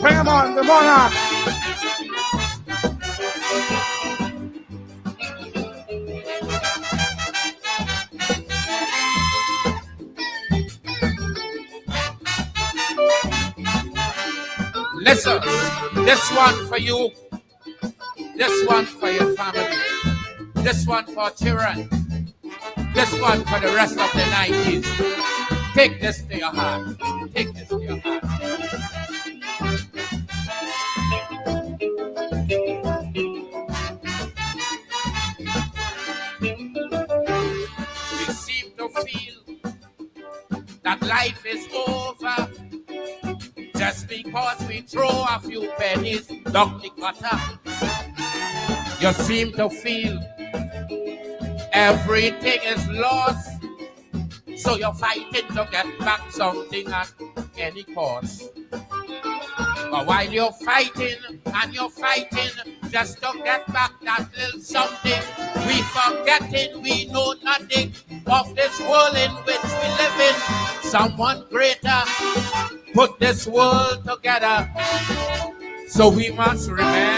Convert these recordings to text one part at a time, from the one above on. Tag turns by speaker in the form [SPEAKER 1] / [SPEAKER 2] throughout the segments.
[SPEAKER 1] Bring him on, the monarch.
[SPEAKER 2] Listen, this one for you, this one for your family, this one for children, this one for the rest of the 90s. Take this to your heart. Take this to your heart. We seem to feel that life is over just because we throw a few pennies down the gutter. You seem to feel everything is lost, so you're fighting to get back something at any cost. But while you're fighting and you're fighting just to get back that little something, we forgetting we know nothing of this world in which we live in. Someone greater put this world together, so we must remember.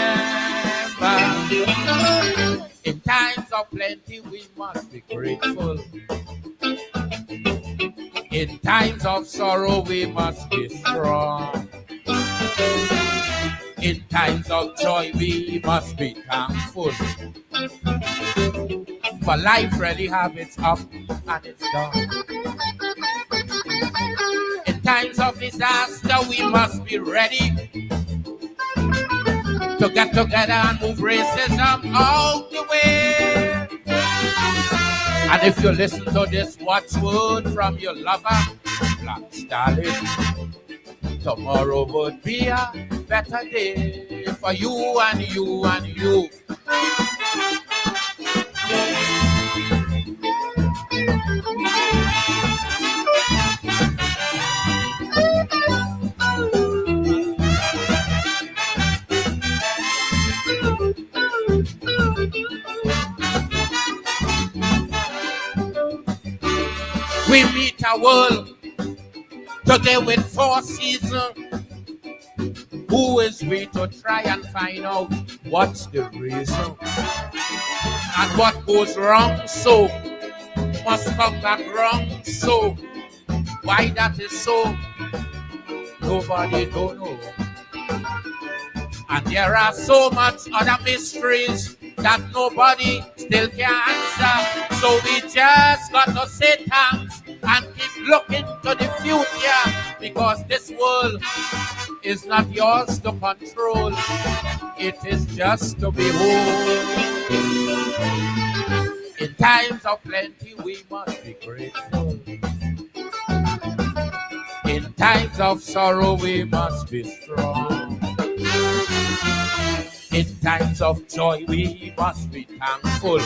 [SPEAKER 2] In times of plenty, we must be grateful. In times of sorrow, we must be strong. In times of joy, we must be thankful. For life really have its up and its down. In times of disaster, we must be ready to get together and move racism out the way. And if you listen to this watchword from your lover, Black Starling, tomorrow would be a better day for you and you and you. We meet a world today with 4 seasons. Who is we to try and find out what's the reason? And what goes wrong so must come back wrong so. Why that is so, nobody don't know. And there are so much other mysteries that nobody still can answer. So we just got to say thanks and keep looking to the future, because this world is not yours to control. It is just to behold. In times of plenty, we must be grateful. In times of sorrow, we must be strong. In times of joy, we must be thankful.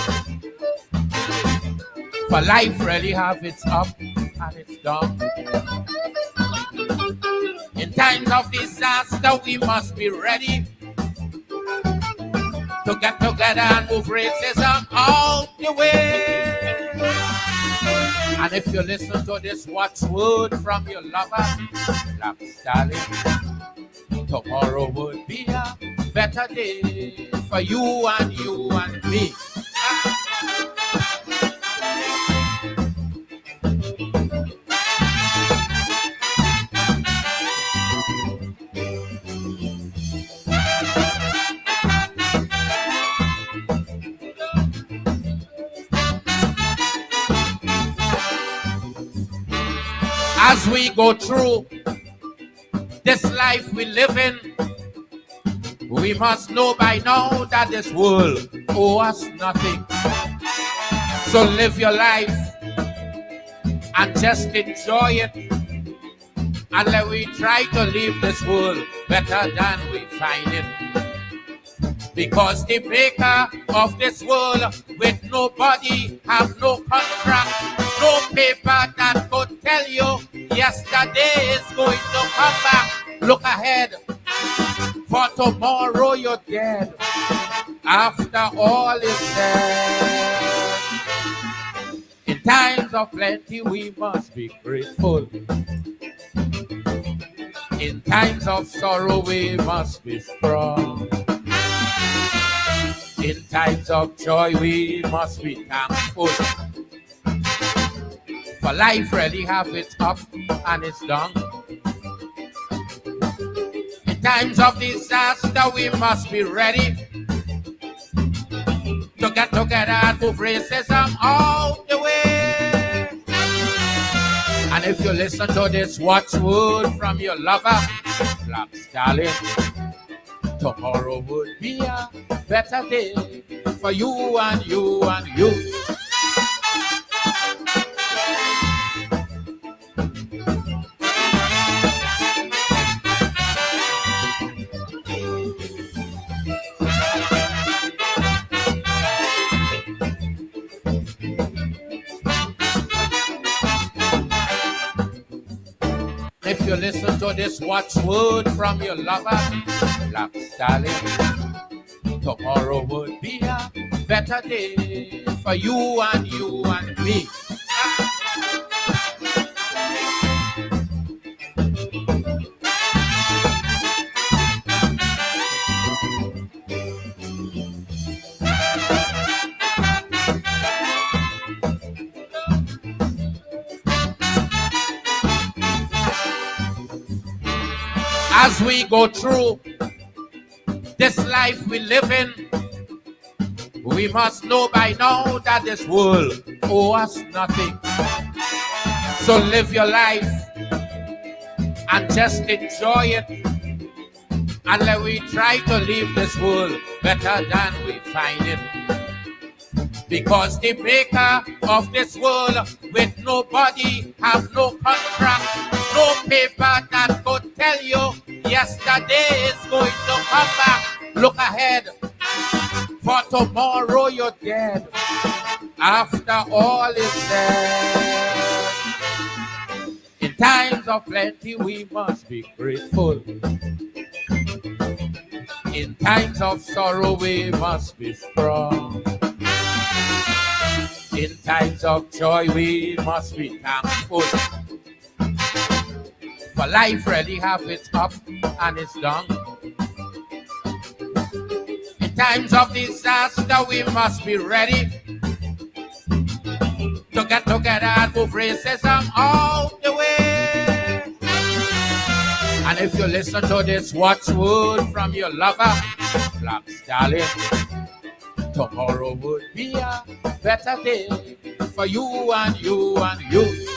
[SPEAKER 2] For life really have its up and its down. In times of disaster, we must be ready to get together and move racism out the way. And if you listen to this watchword from your lover, Black Starling, tomorrow would be a better day for you and you and me. As we go through this life we live in, we must know by now that this world owes us nothing. So live your life and just enjoy it. And let we try to leave this world better than we find it. Because the maker of this world with nobody have no contract, no paper that could tell you yesterday is going to come back. Look ahead, for tomorrow you're dead. After all is said, in times of plenty we must be grateful. In times of sorrow we must be strong. In times of joy we must be thankful. For life really have its up and its down. In times of disaster we must be ready to get together and move racism out the way. And if you listen to this watchword from your lover, Black Stallion, tomorrow would be a better day for you and you and you. If you listen to this watchword from your lover, Black Stallion, tomorrow would be a better day for you and you and me. As we go through this life we live in, we must know by now that this world owes us nothing. So live your life and just enjoy it. And let we try to leave this world better than we find it. Because the maker of this world with nobody have no contract, no paper that could tell you yesterday is going to come back. Look ahead, for tomorrow you're dead. After all is said, in times of plenty we must be grateful. In times of sorrow we must be strong. In times of joy we must be thankful. For life really have its up and its down. In times of disaster we must be ready to get together and move racism out the way. And if you listen to this watchword from your lover, Black Stallion, tomorrow would be a better day for you and you and you.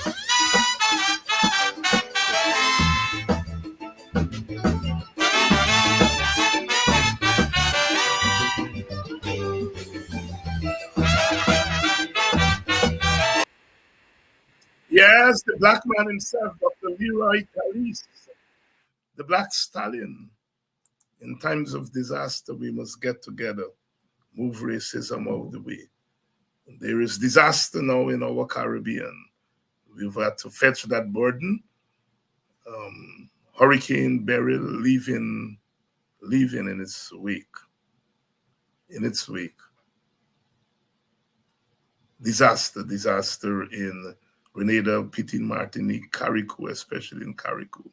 [SPEAKER 1] Yes, the black man himself, Dr. Leroy Calise, the Black Stallion. In times of disaster, we must get together, move racism out of the way. There is disaster now in our Caribbean. We've had to fetch that burden. Hurricane Beryl leaving in its wake. Disaster in Grenada, Petit Martinique, Carriacou, especially in Carriacou.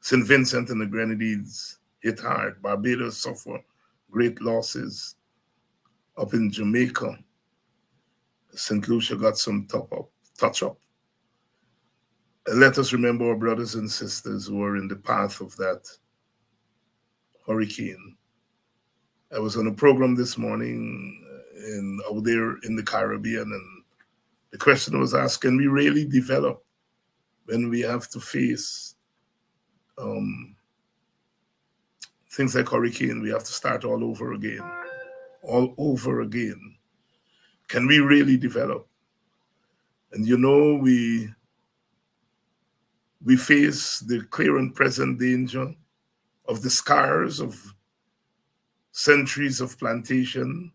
[SPEAKER 1] St. Vincent and the Grenadines hit hard. Barbados suffer great losses. Up in Jamaica, St. Lucia got some touch up. Let us remember our brothers and sisters who were in the path of that hurricane. I was on a program this morning out there in the Caribbean, and the question was asked, can we really develop when we have to face things like hurricane? We have to start all over again. Can we really develop? And we face the clear and present danger of the scars of centuries of plantation,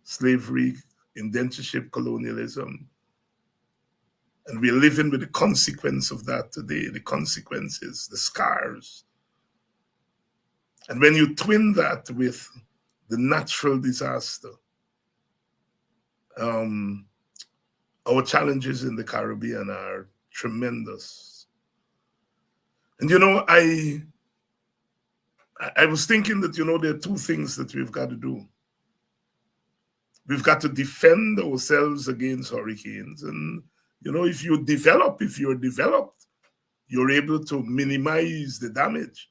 [SPEAKER 1] slavery, indentureship, colonialism. And we're living with the consequence of that today, the consequences, the scars. And when you twin that with the natural disaster, our challenges in the Caribbean are tremendous. And I was thinking that there are two things that we've got to do. We've got to defend ourselves against hurricanes, and if you're developed, you're able to minimize the damage.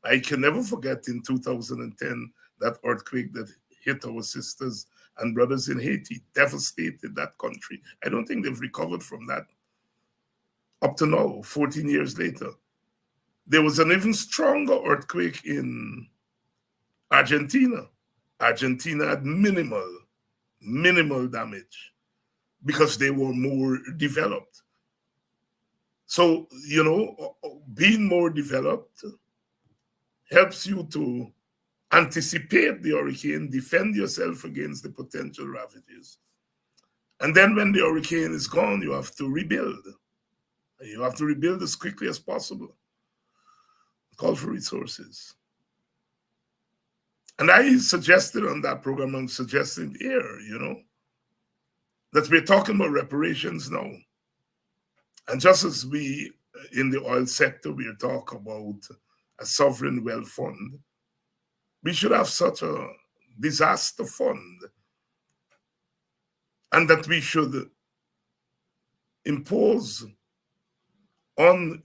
[SPEAKER 1] I can never forget in 2010 that earthquake that hit our sisters and brothers in Haiti, devastated that country. I don't think they've recovered from that up to now, 14 years later. There was an even stronger earthquake in Argentina. Argentina had minimal damage because they were more developed. So, being more developed helps you to anticipate the hurricane, defend yourself against the potential ravages. And then when the hurricane is gone, you have to rebuild. You have to rebuild as quickly as possible. Call for resources. And I suggested on that program, I'm suggesting here, that we're talking about reparations now. And just as we, in the oil sector, we talk about a sovereign wealth fund, we should have such a disaster fund. And that we should impose on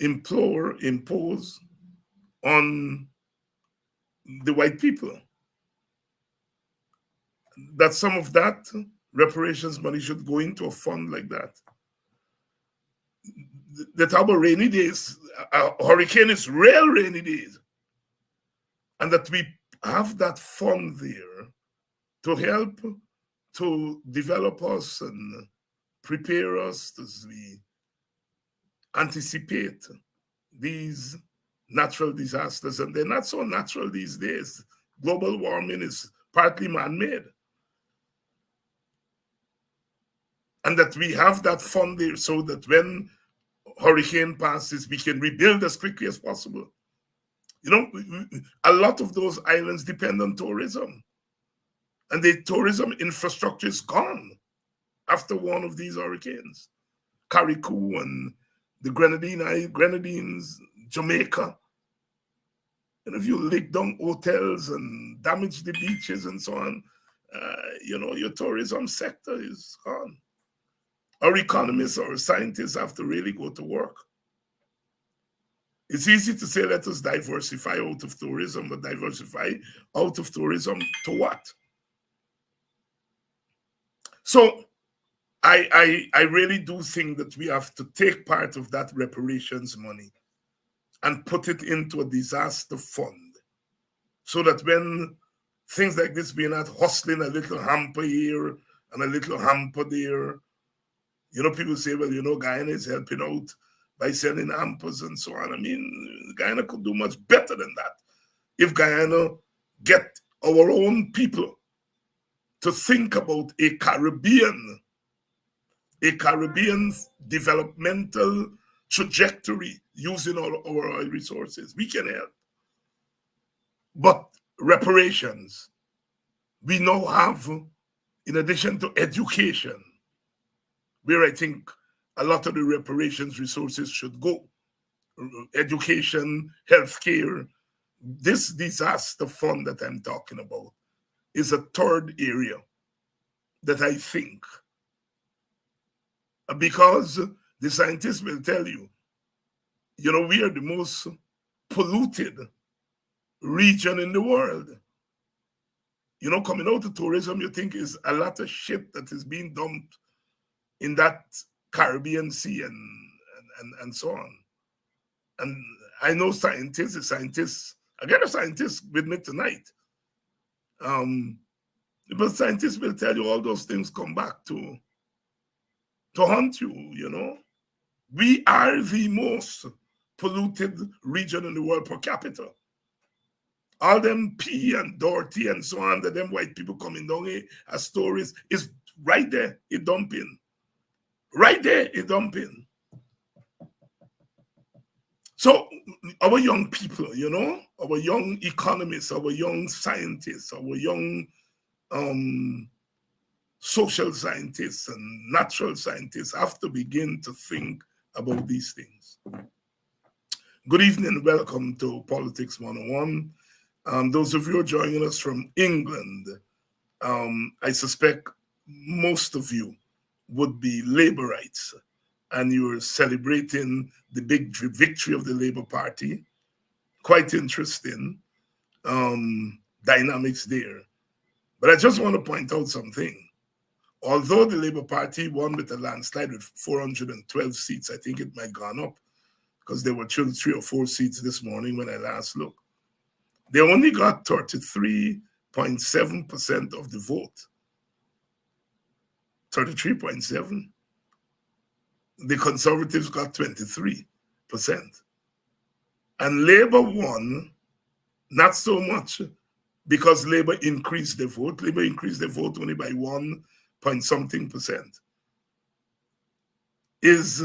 [SPEAKER 1] the white people that some of that reparations money should go into a fund like that. The talk about rainy days, a hurricane is real rainy days. And that we have that fund there to help to develop us and prepare us as we anticipate these natural disasters. And they're not so natural these days. Global warming is partly man-made. And that we have that fund there so that when hurricane passes, we can rebuild as quickly as possible. A lot of those islands depend on tourism. And the tourism infrastructure is gone after one of these hurricanes. Carriacou and the Grenadines, Jamaica. And if you lick down hotels and damage the beaches and so on, your tourism sector is gone. Our economists or scientists have to really go to work. It's easy to say, let us diversify out of tourism, but diversify out of tourism to what? So I really do think that we have to take part of that reparations money and put it into a disaster fund so that when things like this, we're not hustling a little hamper here and a little hamper there. People say, well, Guyana is helping out by sending hampers and so on. I mean, Guyana could do much better than that if Guyana get our own people to think about a Caribbean developmental trajectory using all our oil resources. We can help. But reparations, we now have, in addition to education, where I think a lot of the reparations resources should go. Education, healthcare. This disaster fund that I'm talking about is a third area that I think, because the scientists will tell you, we are the most polluted region in the world. Coming out of tourism, you think is a lot of shit that is being dumped in that Caribbean Sea and so on. And I know scientists, I got a scientist with me tonight. But scientists will tell you all those things come back to haunt you, We are the most polluted region in the world per capita. All them P and Dorothy and so on, that them white people coming down here as stories is right there, it dumping. Right there, it dumping. So our young people, our young economists, our young scientists, our young social scientists and natural scientists have to begin to think about these things. Good evening, welcome to Politics 101. Those of you who are joining us from England, I suspect most of you would be Labourites, and you're celebrating the big victory of the Labour Party. Quite interesting dynamics there. But I just want to point out something. Although the Labour Party won with a landslide with 412 seats, I think it might have gone up because there were 3 or 4 seats this morning when I last looked. They only got 33.7% of the vote. 33.7. The Conservatives got 23%. And Labour won, not so much because Labour increased their vote. Labour increased their vote only by 1 point something percent. Is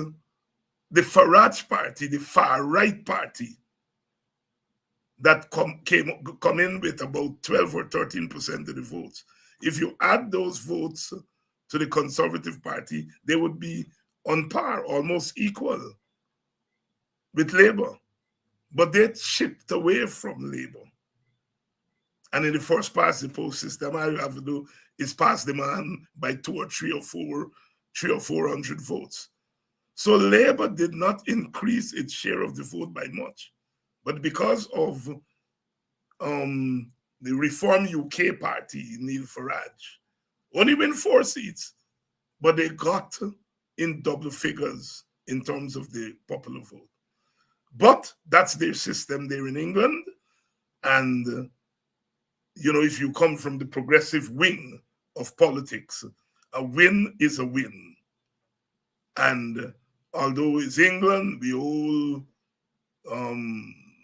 [SPEAKER 1] the Farage party, the far-right party, that come in with about 12 or 13% of the votes. If you add those votes to the Conservative Party, they would be on par, almost equal with Labour. But they shipped away from Labour. And in the first past the post system, all you have to do is pass the man by 2 or 3 or 400 votes. So Labour did not increase its share of the vote by much. But because of the Reform UK party, Neil Farage, only win 4 seats, but they got in double figures in terms of the popular vote. But that's their system there in England. And, if you come from the progressive wing of politics, a win is a win. And although it's England, we all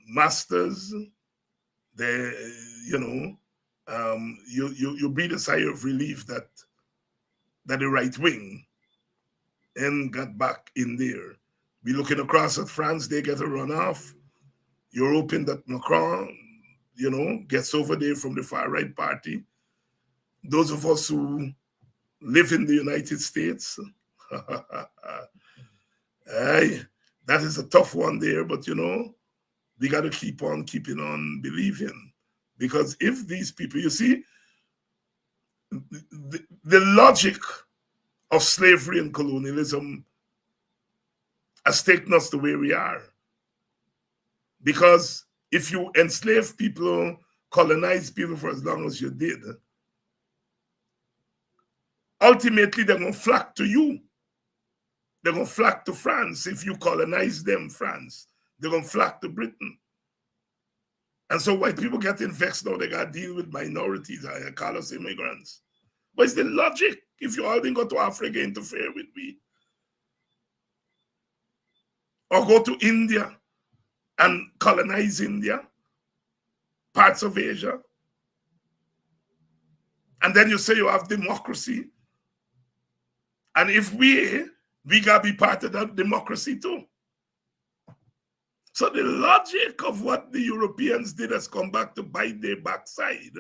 [SPEAKER 1] masters, you breathe a sigh of relief that the right wing and got back in there. We're looking across at France, they get a runoff. You're hoping that Macron, gets over there from the far-right party. Those of us who live in the United States, that is a tough one there, but, we got to keep on keeping on believing. Because if these people, you see, the logic of slavery and colonialism has taken us the way we are. Because if you enslave people, colonize people for as long as you did, ultimately they're going to flock to you. They're going to flock to France. If you colonize them, France, they're going to flock to Britain. And so white people getting vexed now, they got to deal with minorities. I call us immigrants. But it's the logic. If you all didn't go to Africa, interfere with me. Or go to India and colonize India, parts of Asia. And then you say you have democracy. And if we got to be part of that democracy too. So the logic of what the Europeans did has come back to bite their backside.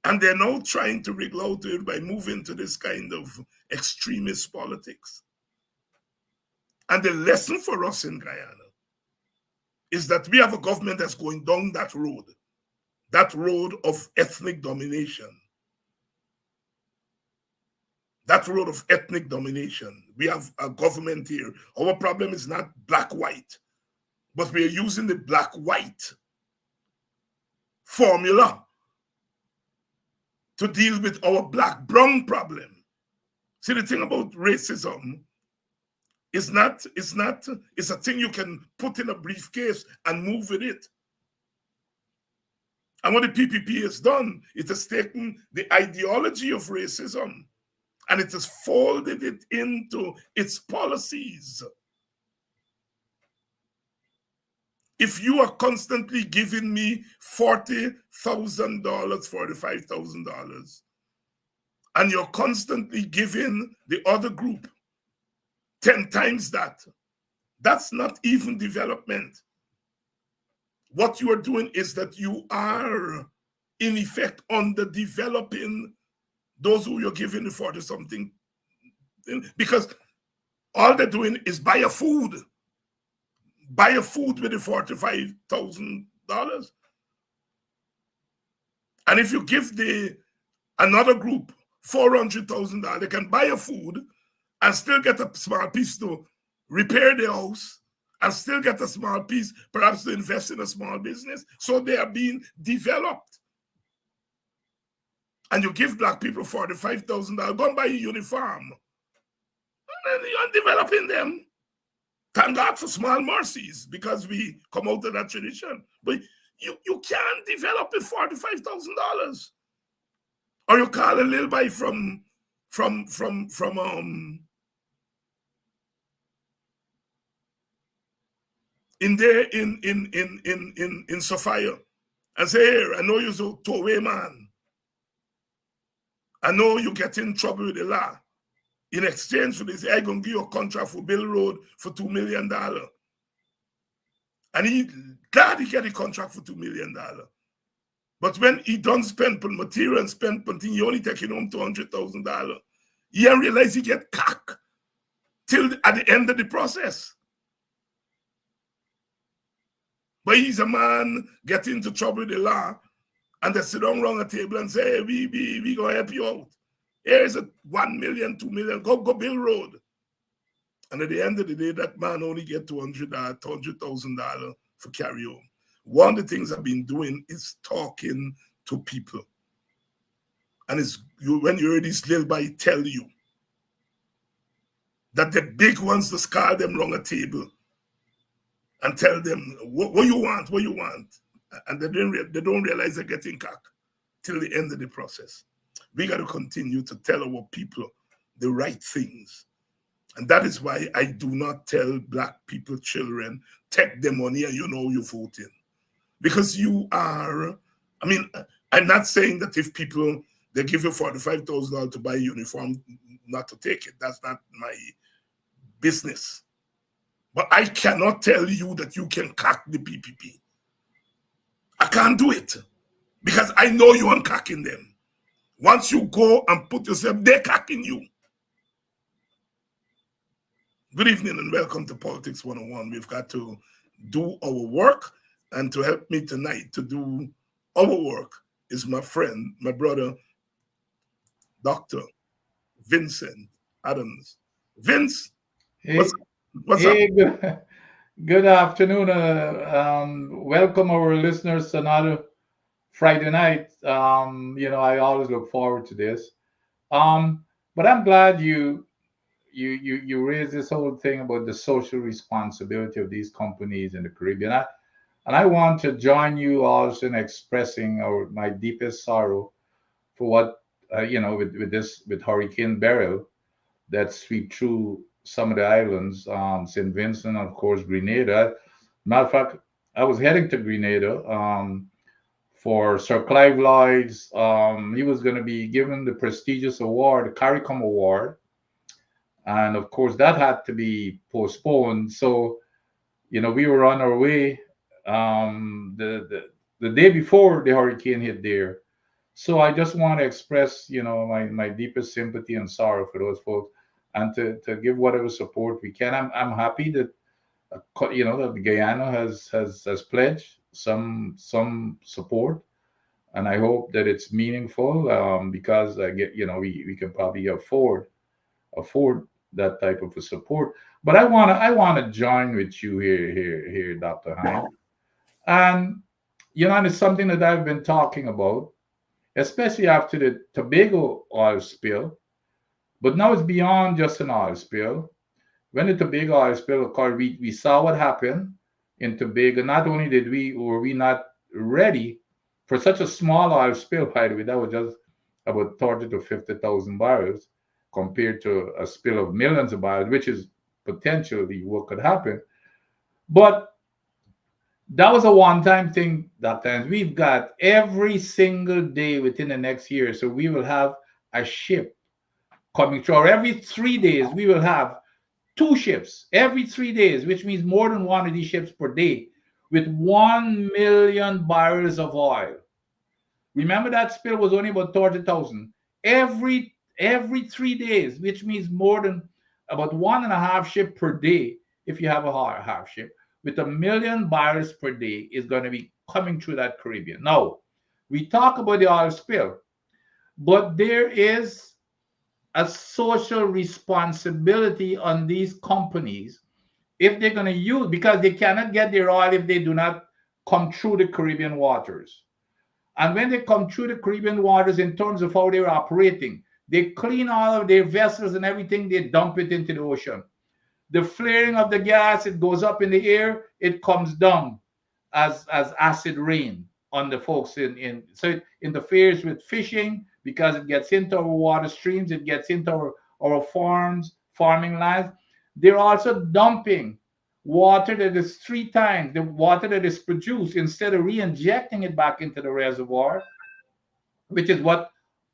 [SPEAKER 1] And they're now trying to wriggle out of it by moving to this kind of extremist politics. And the lesson for us in Guyana is that we have a government that's going down that road of ethnic domination. That road of ethnic domination. We have a government here. Our problem is not black-white, but we are using the black-white formula to deal with our black-brown problem. See, the thing about racism is it's a thing you can put in a briefcase and move with it. And what the PPP has done, it has taken the ideology of racism and it has folded it into its policies. If you are constantly giving me $40,000, $45,000, and you're constantly giving the other group 10 times that, that's not even development. What you are doing is that you are, in effect, underdeveloping those who you're giving the 40-something, because all they're doing is buy a food. buy a food with the $45,000. And if you give the another group $400,000, they can buy a food and still get a small piece to repair their house and still get a small piece, perhaps to invest in a small business. So they are being developed. And you give black people $45,000, go and buy a uniform. And you're developing them. Thank God for small mercies because we come out of that tradition. But you can't develop with $45,000. Or you call a little boy from in there in Sophia and say, here, I know you're a two-way man. I know you get in trouble with the law. In exchange for this, I'm going to give you a contract for Bill Road for $2 million. And he glad he get a contract for $2 million. But when he done spend on material and spend on thing, he only taking home $200,000. He didn't realize he get cock till at the end of the process. But he's a man get into trouble with the law, and they sit down around a table and say, hey, we gonna help you out. Here's a 1 million, 2 million, go Bill Road. And at the end of the day, that man only get $200,000 for carry home. One of the things I've been doing is talking to people. And it's when you hear this little boy tell you that the big ones just call them around a table and tell them, what you want, what you want. And they don't realize they're getting cock till the end of the process. We got to continue to tell our people the right things. And that is why I do not tell black people, children, take the money and you know you're voting. Because you are, I mean, I'm not saying that if people, they give you $45,000 to buy a uniform, not to take it. That's not my business. But I cannot tell you that you can cock the PPP. I can't do it because I know you aren't cocking them. Once you go and put yourself, they're cocking you. Good evening and welcome to Politics 101. We've got to do our work, and to help me tonight to do our work is my friend, my brother, Dr. Vincent Adams. Vince,
[SPEAKER 3] Hey,
[SPEAKER 1] what's up?
[SPEAKER 3] hey, good afternoon. Welcome our listeners to another Friday night. I always look forward to this. But I'm glad you raised this whole thing about the social responsibility of these companies in the Caribbean. And I want to join you also in expressing my deepest sorrow for what with Hurricane Beryl that sweep through some of the islands, St. Vincent, of course, Grenada. Matter of fact, I was heading to Grenada for Sir Clive Lloyd's. He was going to be given the prestigious award, the CARICOM Award. And of course, that had to be postponed. So, we were on our way the day before the hurricane hit there. So I just want to express, my deepest sympathy and sorrow for those folks, and to give whatever support we can. I'm happy that that Guyana has pledged some support, and I hope that it's meaningful because I get we can probably afford that type of a support. But I wanna join with you here, Dr. Hein, and and it's something that I've been talking about, especially after the Tobago oil spill. But now it's beyond just an oil spill. When the Tobago oil spill occurred, we saw what happened in Tobago. Not only were we not ready for such a small oil spill, by the way, that was just about 30 to 50,000 barrels compared to a spill of millions of barrels, which is potentially what could happen. But that was a one-time thing, Dr. And we've got every single day within the next year. So we will have a ship coming through, or every 3 days, we will have two ships every 3 days, which means more than one of these ships per day with 1 million barrels of oil. Remember that spill was only about 30,000 every 3 days, which means more than about one and a half ship per day if you have a half ship, with 1 million barrels per day is going to be coming through that Caribbean. Now, we talk about the oil spill, but there is a social responsibility on these companies if they're going to use, because they cannot get their oil if they do not come through the Caribbean waters. And when they come through the Caribbean waters, in terms of how they're operating, they clean all of their vessels and everything, they dump it into the ocean. The flaring of the gas, it goes up in the air, it comes down as acid rain on the folks in so it interferes with fishing because it gets into our water streams, it gets into our farms, farming lands. They're also dumping water that is 3 times the water that is produced instead of re-injecting it back into the reservoir, which is what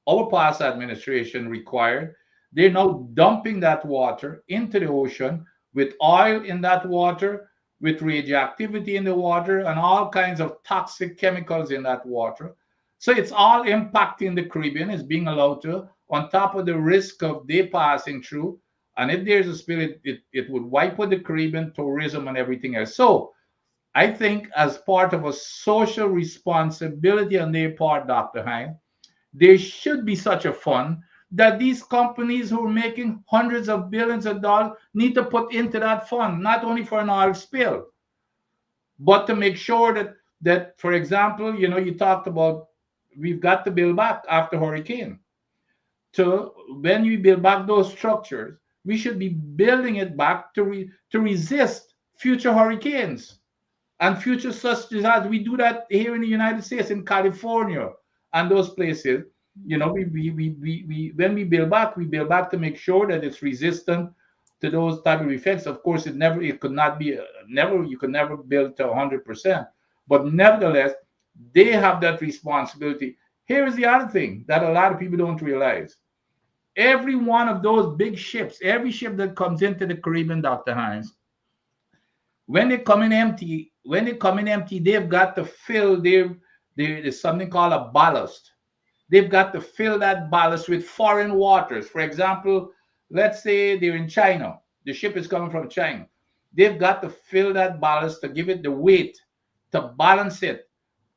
[SPEAKER 3] our past administration required. They're now dumping that water into the ocean with oil in that water, with radioactivity in the water, and all kinds of toxic chemicals in that water. So it's all impacting the Caribbean, it's being allowed to, on top of the risk of they passing through. And if there's a spill, it would wipe out the Caribbean tourism and everything else. So I think as part of a social responsibility on their part, Dr. Hine, there should be such a fund that these companies who are making hundreds of billions of dollars need to put into that fund, not only for an oil spill, but to make sure that for example, you talked about we've got to build back after hurricane. So when we build back those structures, we should be building it back to resist future hurricanes and future such disasters. We do that here in the United States, in California, and those places. We when we build back to make sure that it's resistant to those type of effects. Of course, it could not be never you could never build to 100%, but nevertheless, they have that responsibility. Here is the other thing that a lot of people don't realize. Every one of those big ships, every ship that comes into the Caribbean, Dr. Hines, when they come in empty, they've got to fill there's something called a ballast. They've got to fill that ballast with foreign waters. For example, let's say they're in China. The ship is coming from China. They've got to fill that ballast to give it the weight, to balance it.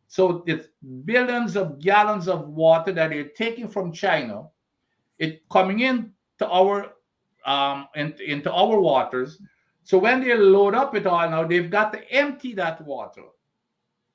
[SPEAKER 3] So it's billions of gallons of water that they're taking from China, it coming in to our into our waters. So when they load up it all now, they've got to empty that water.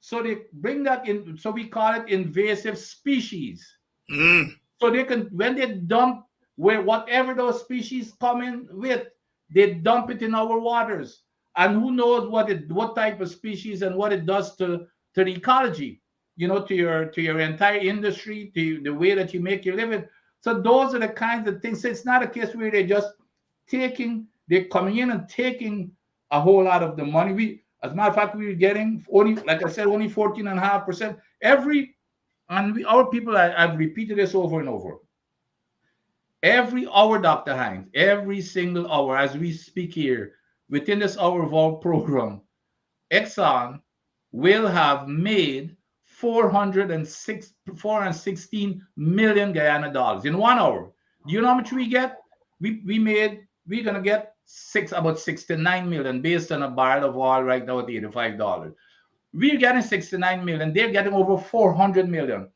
[SPEAKER 3] So they bring that in. So we call it invasive species.
[SPEAKER 1] Mm.
[SPEAKER 3] So they can, when they dump where whatever those species come in with, they dump it in our waters. And who knows what type of species and what it does to the ecology, to your entire industry, to the way that you make your living. So those are the kinds of things. So it's not a case where they're coming in and taking a whole lot of the money. As a matter of fact, we were getting only, like I said, only 14.5%. Our people, I've repeated this over and over. Every hour, Dr. Hines, every single hour as we speak here, within this hour of our program, Exxon will have made 416 million Guyana dollars in 1 hour. Do you know how much we get? We're gonna get about 69 million based on a barrel of oil right now at $85. We're getting 69 million. They're getting over 400 million.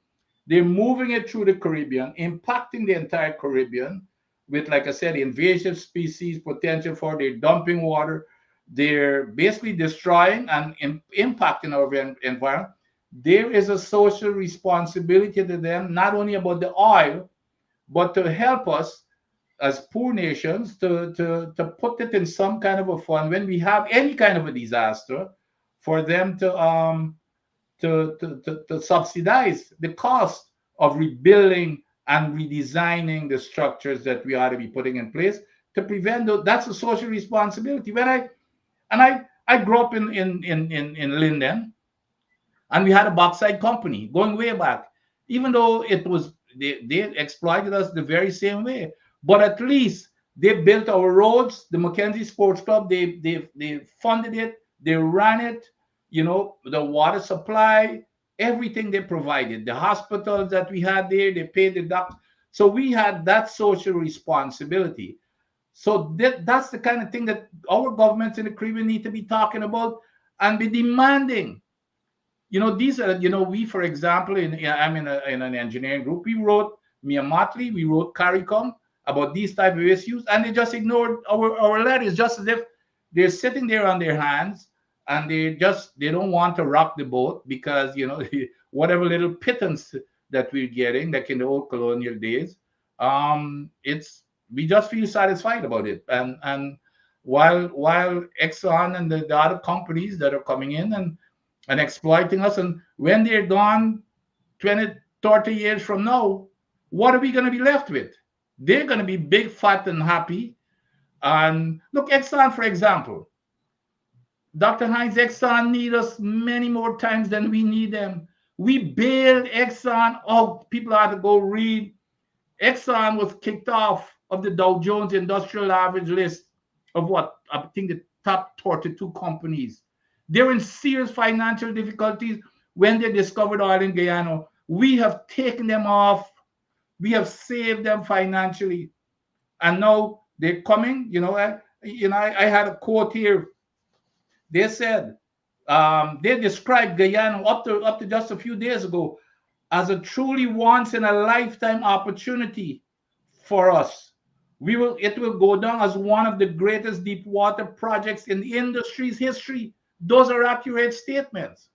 [SPEAKER 3] They're moving it through the Caribbean, impacting the entire Caribbean with, like I said, invasive species potential for their dumping water. They're basically destroying and impacting our environment. There is a social responsibility to them, not only about the oil, but to help us as poor nations to put it in some kind of a fund when we have any kind of a disaster, for them to subsidize the cost of rebuilding and redesigning the structures that we ought to be putting in place to prevent those. That's a social responsibility. I grew up in Linden, and we had a bauxite company going way back. Even though they exploited us the very same way, but at least they built our roads. The Mackenzie Sports Club, they funded it, they ran it. The water supply, everything they provided. The hospitals that we had there, they paid the doctor. So we had that social responsibility. So that's the kind of thing that our governments in the Caribbean need to be talking about. and be demanding. These are, we, for example, I'm in an engineering group. We wrote Mia Motley, we wrote CARICOM about these type of issues, and they just ignored our letters, just as if they're sitting there on their hands, and they don't want to rock the boat because whatever little pittance that we're getting, like in the old colonial days, it's we just feel satisfied about it. And while Exxon and the other companies that are coming in and exploiting us. And when they're gone 20, 30 years from now, what are we going to be left with? They're going to be big, fat, and happy. And look, Exxon, for example. Dr. Heinz, Exxon need us many more times than we need them. We bailed Exxon out. People had to go read. Exxon was kicked off of the Dow Jones Industrial Average list of what? I think the top 32 companies. They're in serious financial difficulties when they discovered oil in Guyana. We have taken them off. We have saved them financially. And now they're coming. I had a quote here. They said, they described Guyana up to just a few days ago as a truly once in a lifetime opportunity for us. It will go down as one of the greatest deep water projects in the industry's history. Those are accurate statements.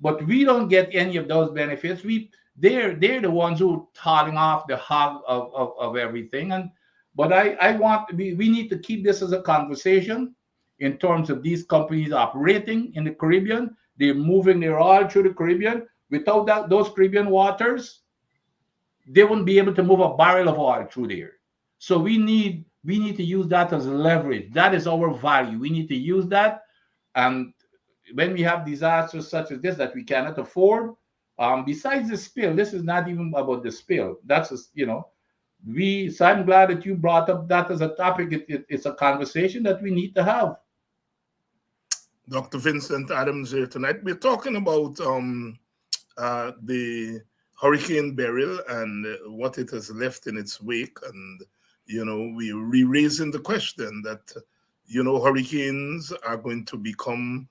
[SPEAKER 3] But we don't get any of those benefits. They're the ones who are tolling off the hog of everything. But we need to keep this as a conversation in terms of these companies operating in the Caribbean. They're moving their oil through the Caribbean. Without those Caribbean waters, they wouldn't be able to move a barrel of oil through there. So we need to use that as leverage. That is our value. We need to use that. And when we have disasters such as this that we cannot afford, besides the spill, this is not even about the spill. That's just, so I'm glad that you brought up that as a topic. It's a conversation that we need to have.
[SPEAKER 1] Dr. Vincent Adams here tonight. We're talking about the Hurricane Beryl and what it has left in its wake. And, we're re-raising the question that, hurricanes are going to become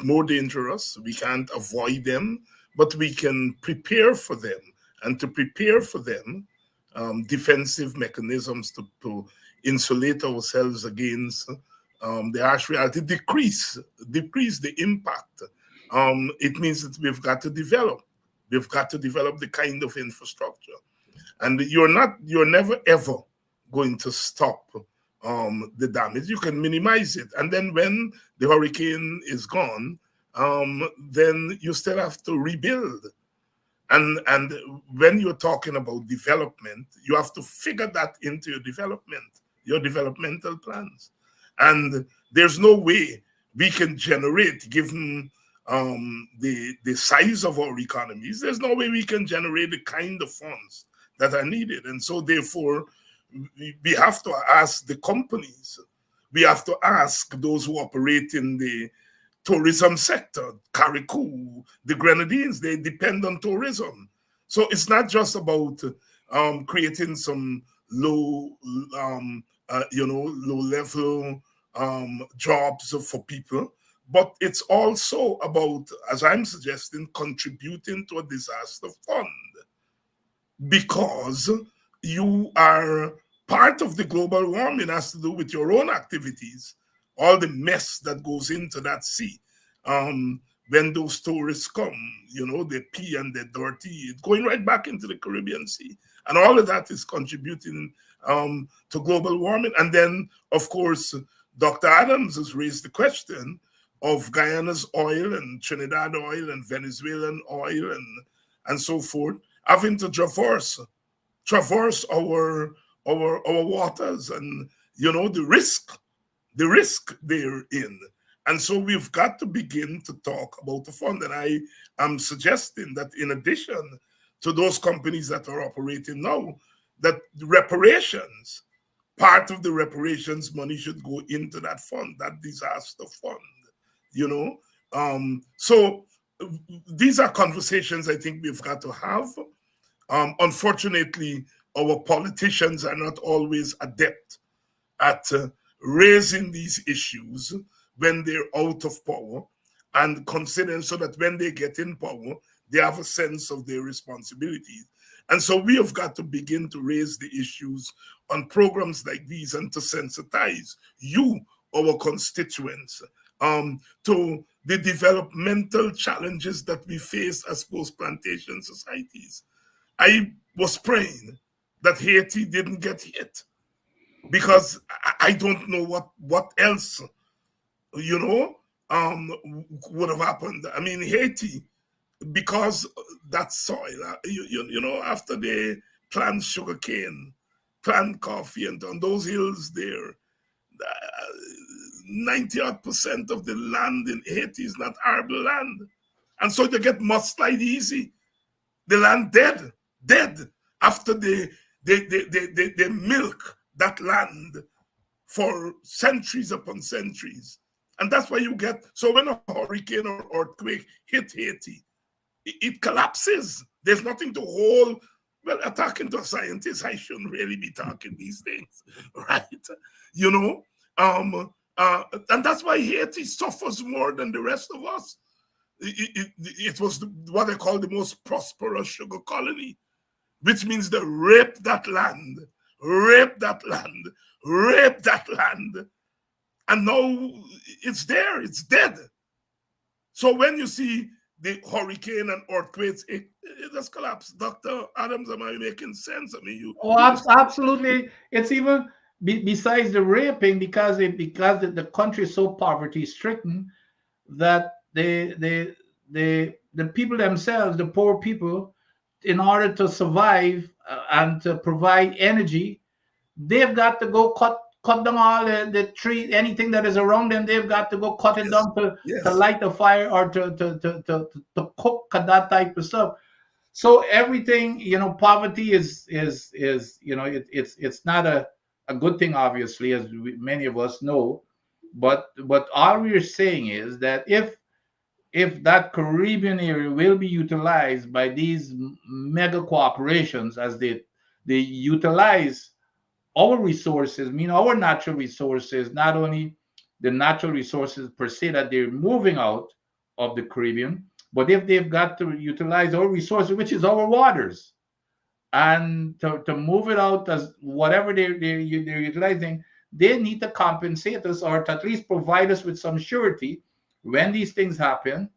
[SPEAKER 1] more dangerous. We can't avoid them, but we can prepare for them. And to prepare for them, defensive mechanisms to insulate ourselves against the harsh reality, decrease the impact. It means that we've got to develop the kind of infrastructure. And you're never ever going to stop the damage. You can minimize it. And then when the hurricane is gone, then you still have to rebuild. And when you're talking about development, you have to figure that into your developmental plans. And there's no way we can generate, given the size of our economies, there's no way we can generate the kind of funds that are needed. And so therefore, we have to ask the companies, we have to ask those who operate in the tourism sector, Carriacou, the Grenadines, they depend on tourism. So it's not just about creating some low-level jobs for people, but it's also about, as I'm suggesting, contributing to a disaster fund, because you are part of the global warming. Has to do with your own activities, all the mess that goes into that sea. When those tourists come, they pee and they're dirty, it's going right back into the Caribbean Sea. And all of that is contributing to global warming. And then, of course, Dr. Adams has raised the question of Guyana's oil and Trinidad oil and Venezuelan oil and so forth, having to traverse our waters, and the risk they're in. And so we've got to begin to talk about the fund. And I am suggesting that in addition to those companies that are operating now, that the reparations, part of the reparations money should go into that fund, that disaster fund, So these are conversations I think we've got to have. Unfortunately, our politicians are not always adept at raising these issues when they're out of power, and considering so that when they get in power, they have a sense of their responsibilities. And so we have got to begin to raise the issues on programs like these and to sensitize you, our constituents, to the developmental challenges that we face as post-plantation societies. I was praying that Haiti didn't get hit because I don't know what else, you know, would have happened. I mean, Haiti, because that soil, you know, after they plant sugarcane, plant coffee, and on those hills there, 90% of the land in Haiti is not arable land. And so they get mudslide easy. The land dead after they milk that land for centuries upon centuries. And that's why you get, so when a hurricane or earthquake hit Haiti, it collapses. There's nothing to hold. Well, talking to a scientist, I shouldn't really be talking these things, right? You know, and that's why Haiti suffers more than the rest of us. It was what they call the most prosperous sugar colony, which means they raped that land, raped that land, raped that land, and now it's there, it's dead. So when you see the hurricane and earthquakes, it just collapsed. Dr. Adams, am I making sense? I mean,
[SPEAKER 3] Oh, absolutely. It's even besides the raping, because the country is so poverty stricken that the people themselves, the poor people, in order to survive and to provide energy, they've got to go cut down all the tree, anything that is around them. They've got to go cut it down to light a fire or to cook that type of stuff. So everything, you know, poverty is you know, it's not a good thing, obviously, as many of us know. But all we're saying is that if that Caribbean area will be utilized by these mega corporations as they utilize our resources, mean our natural resources, not only the natural resources per se that they're moving out of the Caribbean, but if they've got to utilize our resources, which is our waters, and to move it out as whatever they're utilizing, they need to compensate us or to at least provide us with some surety when these things happen.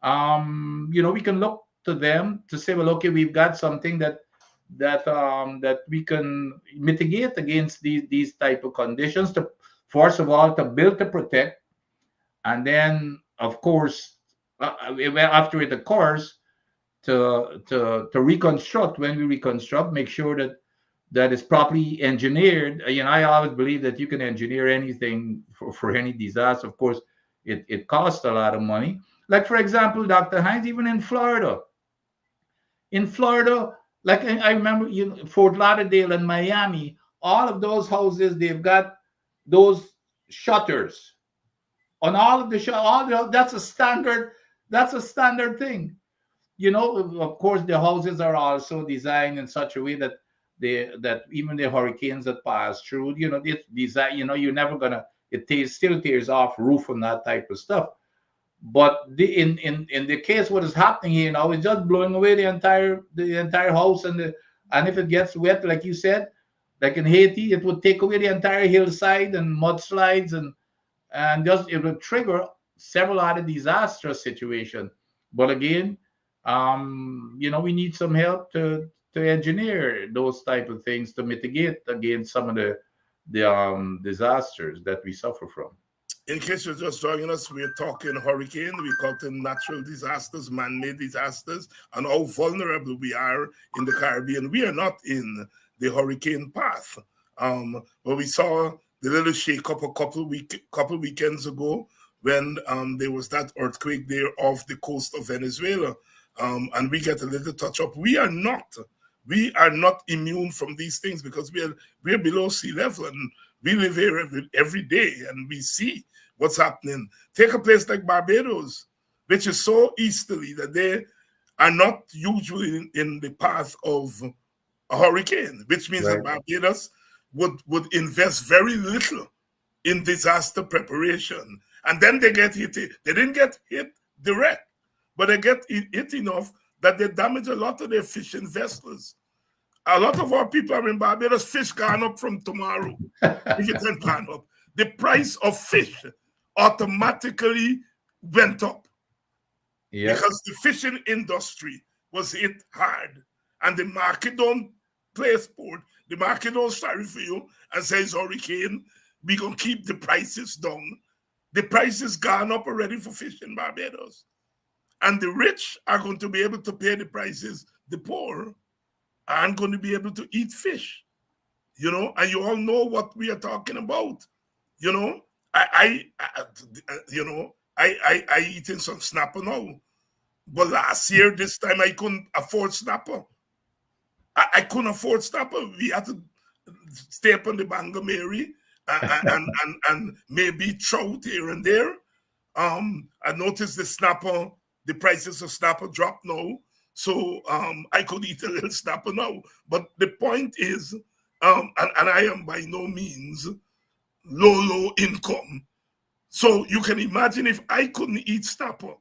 [SPEAKER 3] You know, we can look to them to say, well, okay, we've got something that we can mitigate against these type of conditions. To first of all, to build to protect, and then of course after it occurs, to reconstruct. When we reconstruct, make sure that is properly engineered. You know, I always believe that you can engineer anything for any disaster. Of course, it costs a lot of money. Like, for example, Dr. Hines, even in Florida, like I remember, you know, Fort Lauderdale and Miami, all of those houses, they've got those shutters on all of the that's a standard thing. You know, of course, the houses are also designed in such a way that that even the hurricanes that pass through, you know, it's design, you know, you're never gonna, still tears off roof and that type of stuff. But in the case, what is happening here now is just blowing away the entire house, and if it gets wet, like you said, like in Haiti, it would take away the entire hillside and mudslides, and just it will trigger several other disastrous situations. But again, you know, we need some help to engineer those type of things to mitigate against some of the disasters that we suffer from.
[SPEAKER 1] In case you're just joining us, we're talking hurricane, we're talking natural disasters, man-made disasters, and how vulnerable we are in the Caribbean. We are not in the hurricane path. But we saw the little shake-up a couple weekends ago when there was that earthquake there off the coast of Venezuela. And we get a little touch-up. We are not immune from these things because we're below sea level, and we live here every day, and we see what's happening. Take a place like Barbados, which is so easterly that they are not usually in the path of a hurricane, which means that Barbados would invest very little in disaster preparation. And then they get hit. They didn't get hit direct, but they get hit enough that they damage a lot of their fishing vessels. A lot of our people are in Barbados, fish gone up from tomorrow. If it had gone up, the price of fish automatically went up
[SPEAKER 3] Yep.
[SPEAKER 1] because the fishing industry was hit hard. And the market don't play sport. The market don't sorry for you and says, hurricane, we gonna keep the prices down. The prices gone up already for fish in Barbados. And the rich are going to be able to pay the prices. The poor aren't going to be able to eat fish. And you all know what we are talking about. You know, I eating some snapper now. But last year, this time I couldn't afford snapper. I couldn't afford snapper. We had to stay up on the Bangor Mary and maybe trout here and there. I noticed the prices of snapper dropped now. So I could eat a little snapper now. But the point is, and I am by no means low income. So you can imagine if I couldn't eat snapper,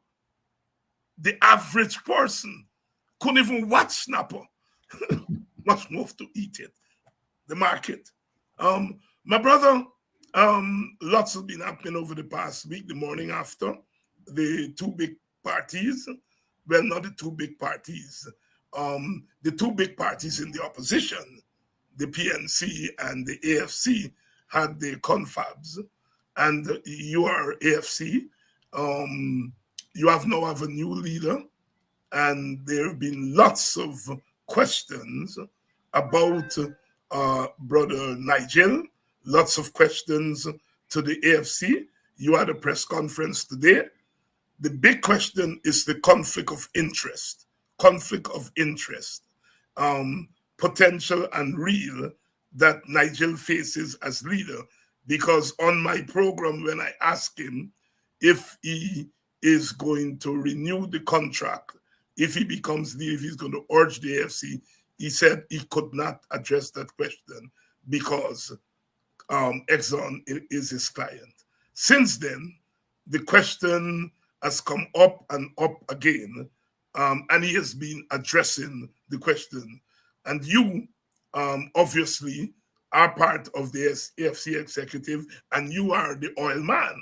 [SPEAKER 1] the average person couldn't even watch snapper, much more to eat it. The market. My brother, lots has been happening over the past week, the morning after the two big parties. Well, not the two big parties. The two big parties in the opposition, the PNC and the AFC, had their confabs. And you are AFC. You now have a new leader. And there have been lots of questions about Brother Nigel, lots of questions to the AFC. You had a press conference today. The big question is the conflict of interest. Conflict of interest, potential and real, that Nigel faces as leader. Because on my program, when I asked him if he is going to renew the contract, if he becomes leader, if he's going to urge the AFC, he said he could not address that question because Exxon is his client. Since then, the question has come up and up again, and he has been addressing the question. And you, obviously, are part of the AFC executive, and you are the oil man,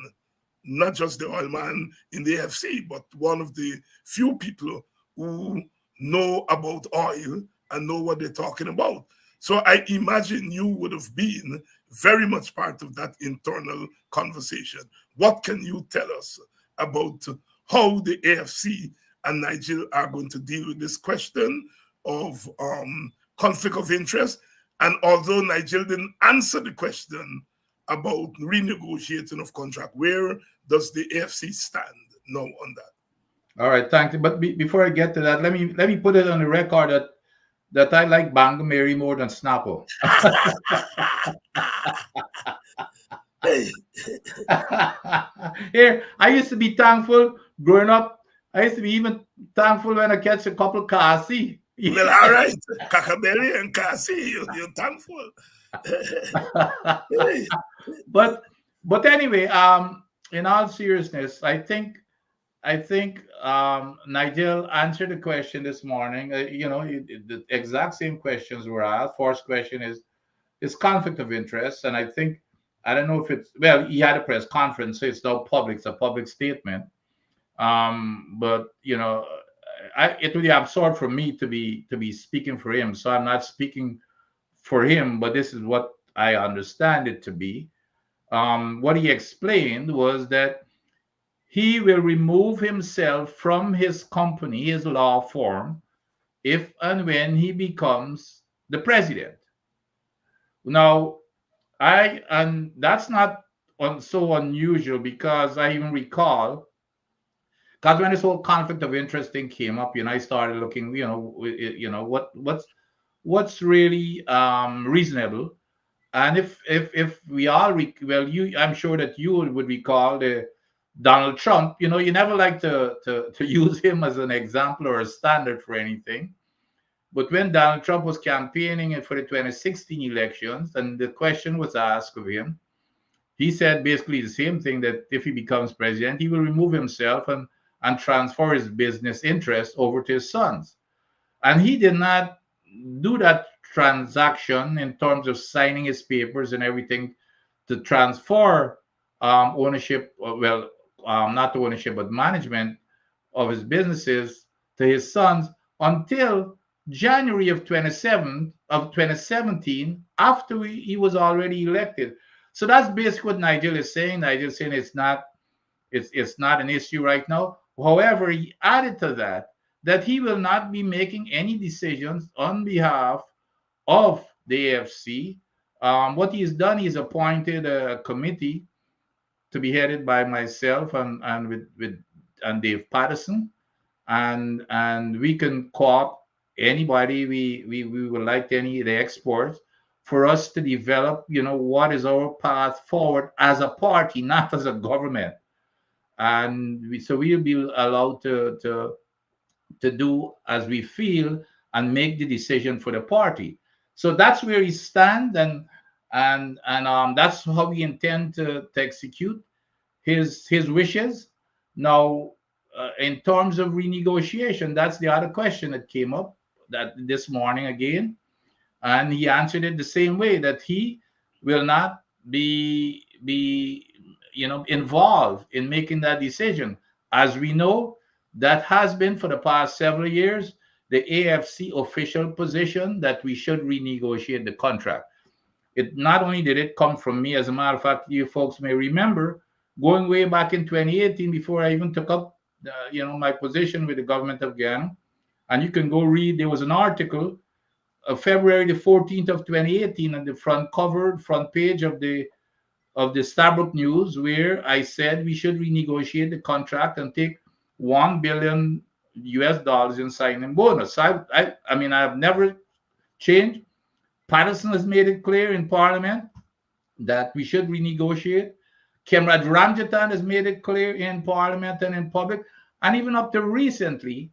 [SPEAKER 1] not just the oil man in the AFC, but one of the few people who know about oil and know what they're talking about. So I imagine you would have been very much part of that internal conversation. What can you tell us about how the AFC and Nigel are going to deal with this question of conflict of interest? And although Nigel didn't answer the question about renegotiating of contract, where does the AFC stand now on that?
[SPEAKER 3] All right, thank you. But before I get to that, let me put it on the record that I like Bangor Mary more than Snapple. Here, I used to be thankful growing up. I used to be even thankful when I catch a couple Kasi.
[SPEAKER 1] Well, all right, Kakaberry and Kasi, you're thankful.
[SPEAKER 3] But anyway, in all seriousness, I think Nigel answered the question this morning. The exact same questions were asked. First question is conflict of interest, and I don't know if he had a press conference, so it's now public. It's a public statement. But it would be absurd for me to be speaking for him, so I'm not speaking for him. But this is what I understand it to be. What he explained was that he will remove himself from his company, his law firm, if and when he becomes the president. Now, and that's not so unusual, because I even recall, because when this whole conflict of interest thing came up, I started looking, what's really reasonable. And if we all I'm sure that you would recall the Donald Trump. You never like to use him as an example or a standard for anything. But when Donald Trump was campaigning for the 2016 elections, and the question was asked of him, He said basically the same thing, that if he becomes president, he will remove himself and transfer his business interests over to his sons. And he did not do that transaction in terms of signing his papers and everything to transfer ownership, well, not ownership, but management of his businesses to his sons until January of 2017, after he was already elected. So that's basically what Nigel is saying. Nigel is saying it's not an issue right now. However, he added to that that he will not be making any decisions on behalf of the AFC. What he's done, he's appointed a committee to be headed by myself and with and Dave Patterson, and we can co-op anybody we would like, any of the experts, for us to develop, what is our path forward as a party, not as a government. And so we'll be allowed to do as we feel and make the decision for the party. So that's where we stand, and that's how we intend to execute his wishes. Now, in terms of renegotiation, that's the other question that came up that this morning again, and he answered it the same way, that he will not be involved in making that decision. As we know, that has been for the past several years the AFC official position, that we should renegotiate the contract. It not only did it come from me, as a matter of fact, you folks may remember going way back in 2018, before I even took up my position with the government of Ghana. And you can go read, there was an article February the 14th of 2018 on the front page of the Starbuck News, where I said we should renegotiate the contract and take $1 billion in signing bonus. I mean, I've never changed. Patterson has made it clear in Parliament that we should renegotiate. Kemrad Ramjatan has made it clear in Parliament and in public, and even up to recently,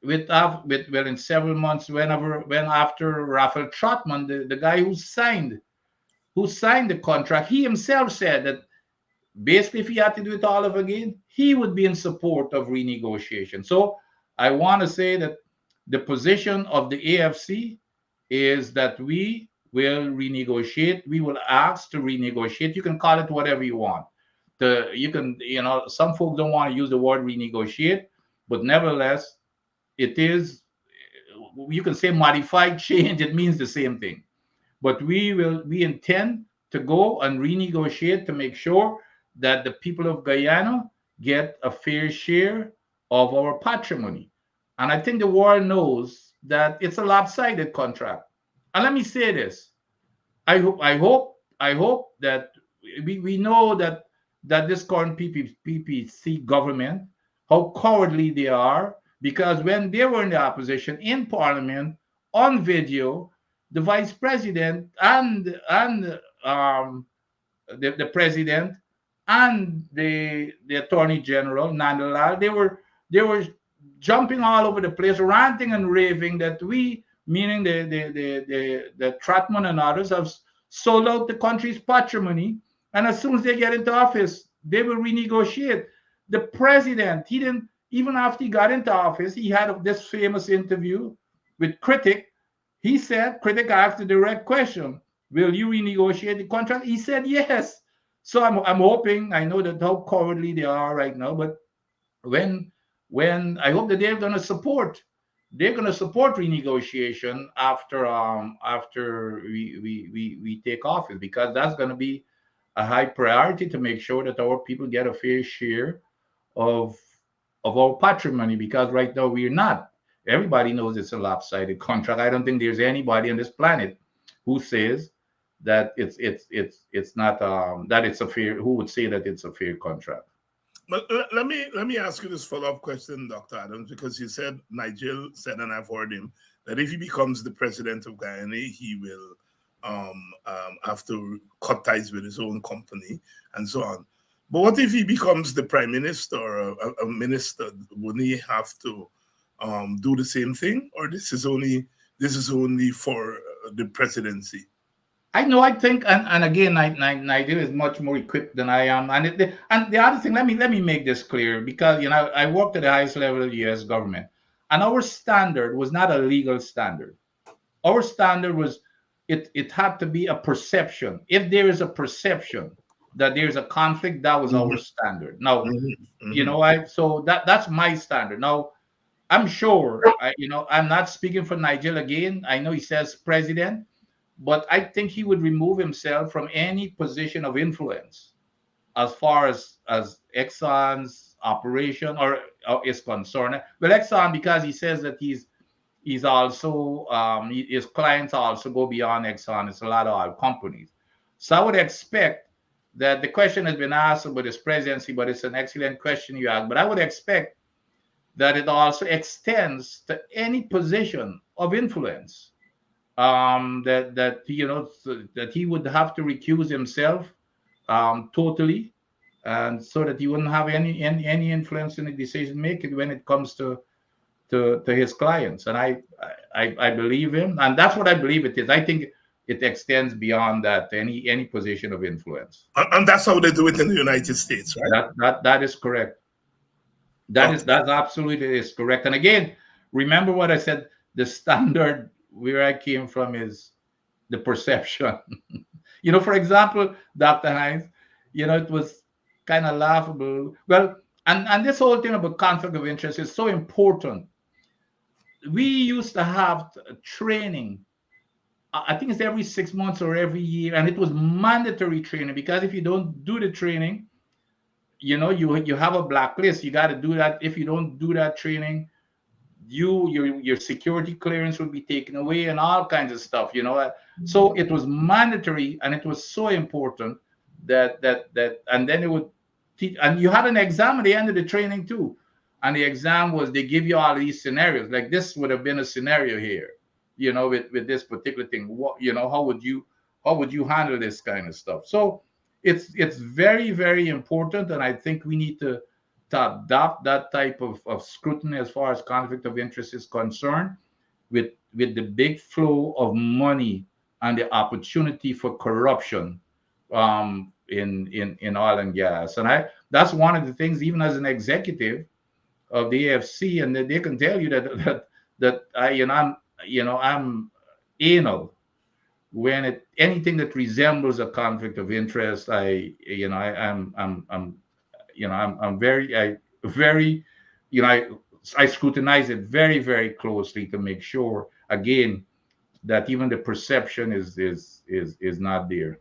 [SPEAKER 3] in several months, when after Raphael Trotman, the guy who signed the contract, he himself said that basically if he had to do it all over again, he would be in support of renegotiation. So I want to say that the position of the AFC is that we will renegotiate. We will ask to renegotiate. You can call it whatever you want. Some folks don't want to use the word renegotiate, but nevertheless, it is, you can say modified change, it means the same thing. But we intend to go and renegotiate to make sure that the people of Guyana get a fair share of our patrimony. And I think the world knows that it's a lopsided contract. And let me say this. I hope that we know that this current PPC government, how cowardly they are, because when they were in the opposition in Parliament, on video, the vice president and the president and the attorney general Nandalal, they were jumping all over the place, ranting and raving that we, meaning the Trotman and others, have sold out the country's patrimony, and as soon as they get into office, they will renegotiate. The president, he didn't, even after he got into office, he had this famous interview with Critic. He said, Critic asked the direct question, will you renegotiate the contract? He said yes. So I'm hoping, I know that how cowardly they are right now, but when I hope that they're gonna support renegotiation after we take office, because that's gonna be a high priority to make sure that our people get a fair share of our patrimony, because right now we're not. Everybody knows it's a lopsided contract. I don't think there's anybody on this planet who says that it's not that it's a fair, who would say that it's a fair contract.
[SPEAKER 1] But let me ask you this follow-up question, Dr. Adams, because you said, Nigel said, and I've heard him, that if he becomes the president of Guyana, he will have to cut ties with his own company and so on. But what if he becomes the prime minister or a minister? Wouldn't he have to do the same thing, or this is only for the presidency?
[SPEAKER 3] I know. I think, and again, Nigeria is much more equipped than I am. And the other thing, let me make this clear, because I worked at the highest level of the U.S. government, and our standard was not a legal standard. Our standard was, it had to be a perception. If there is a perception that there's a conflict, that was our
[SPEAKER 1] Mhm,
[SPEAKER 3] standard. Now,
[SPEAKER 1] mhm, mhm.
[SPEAKER 3] so that's my standard. Now, I'm sure, I'm not speaking for Nigel again. I know he says president, but I think he would remove himself from any position of influence as far as Exxon's operation or is concerned. Well, Exxon, because he says that he's also his clients also go beyond Exxon. It's a lot of our companies. So I would expect that the question has been asked about his presidency, but it's an excellent question you asked. But I would expect that it also extends to any position of influence, that he would have to recuse himself totally, and so that he wouldn't have any influence in the decision making when it comes to his clients. And I believe him, and that's what I believe it is. I think it extends beyond that to any position of influence.
[SPEAKER 1] And that's how they do it in the United States, right?
[SPEAKER 3] That is correct.
[SPEAKER 1] Okay.
[SPEAKER 3] That's absolutely is correct. And again, remember what I said. The standard where I came from is the perception. For example, Dr. Hines, it was kind of laughable. Well, and this whole thing about conflict of interest is so important. We used to have training. I think it's every 6 months or every year, and it was mandatory training, because if you don't do the training, you have a blacklist. You got to do that. If you don't do that training, your security clearance would be taken away and all kinds of stuff. So it was mandatory, and it was so important that and then it would teach. And you had an exam at the end of the training too, and the exam was, they give you all these scenarios, like this would have been a scenario here, with this particular thing. What, how would you handle this kind of stuff? So it's very, very important, and I think we need to adopt that type of scrutiny as far as conflict of interest is concerned, with the big flow of money and the opportunity for corruption, in oil and gas. And that's one of the things, even as an executive of the AFC, and they can tell you that I'm anal when anything that resembles a conflict of interest. I'm very, I scrutinize it very, very closely to make sure, again, that even the perception is not there.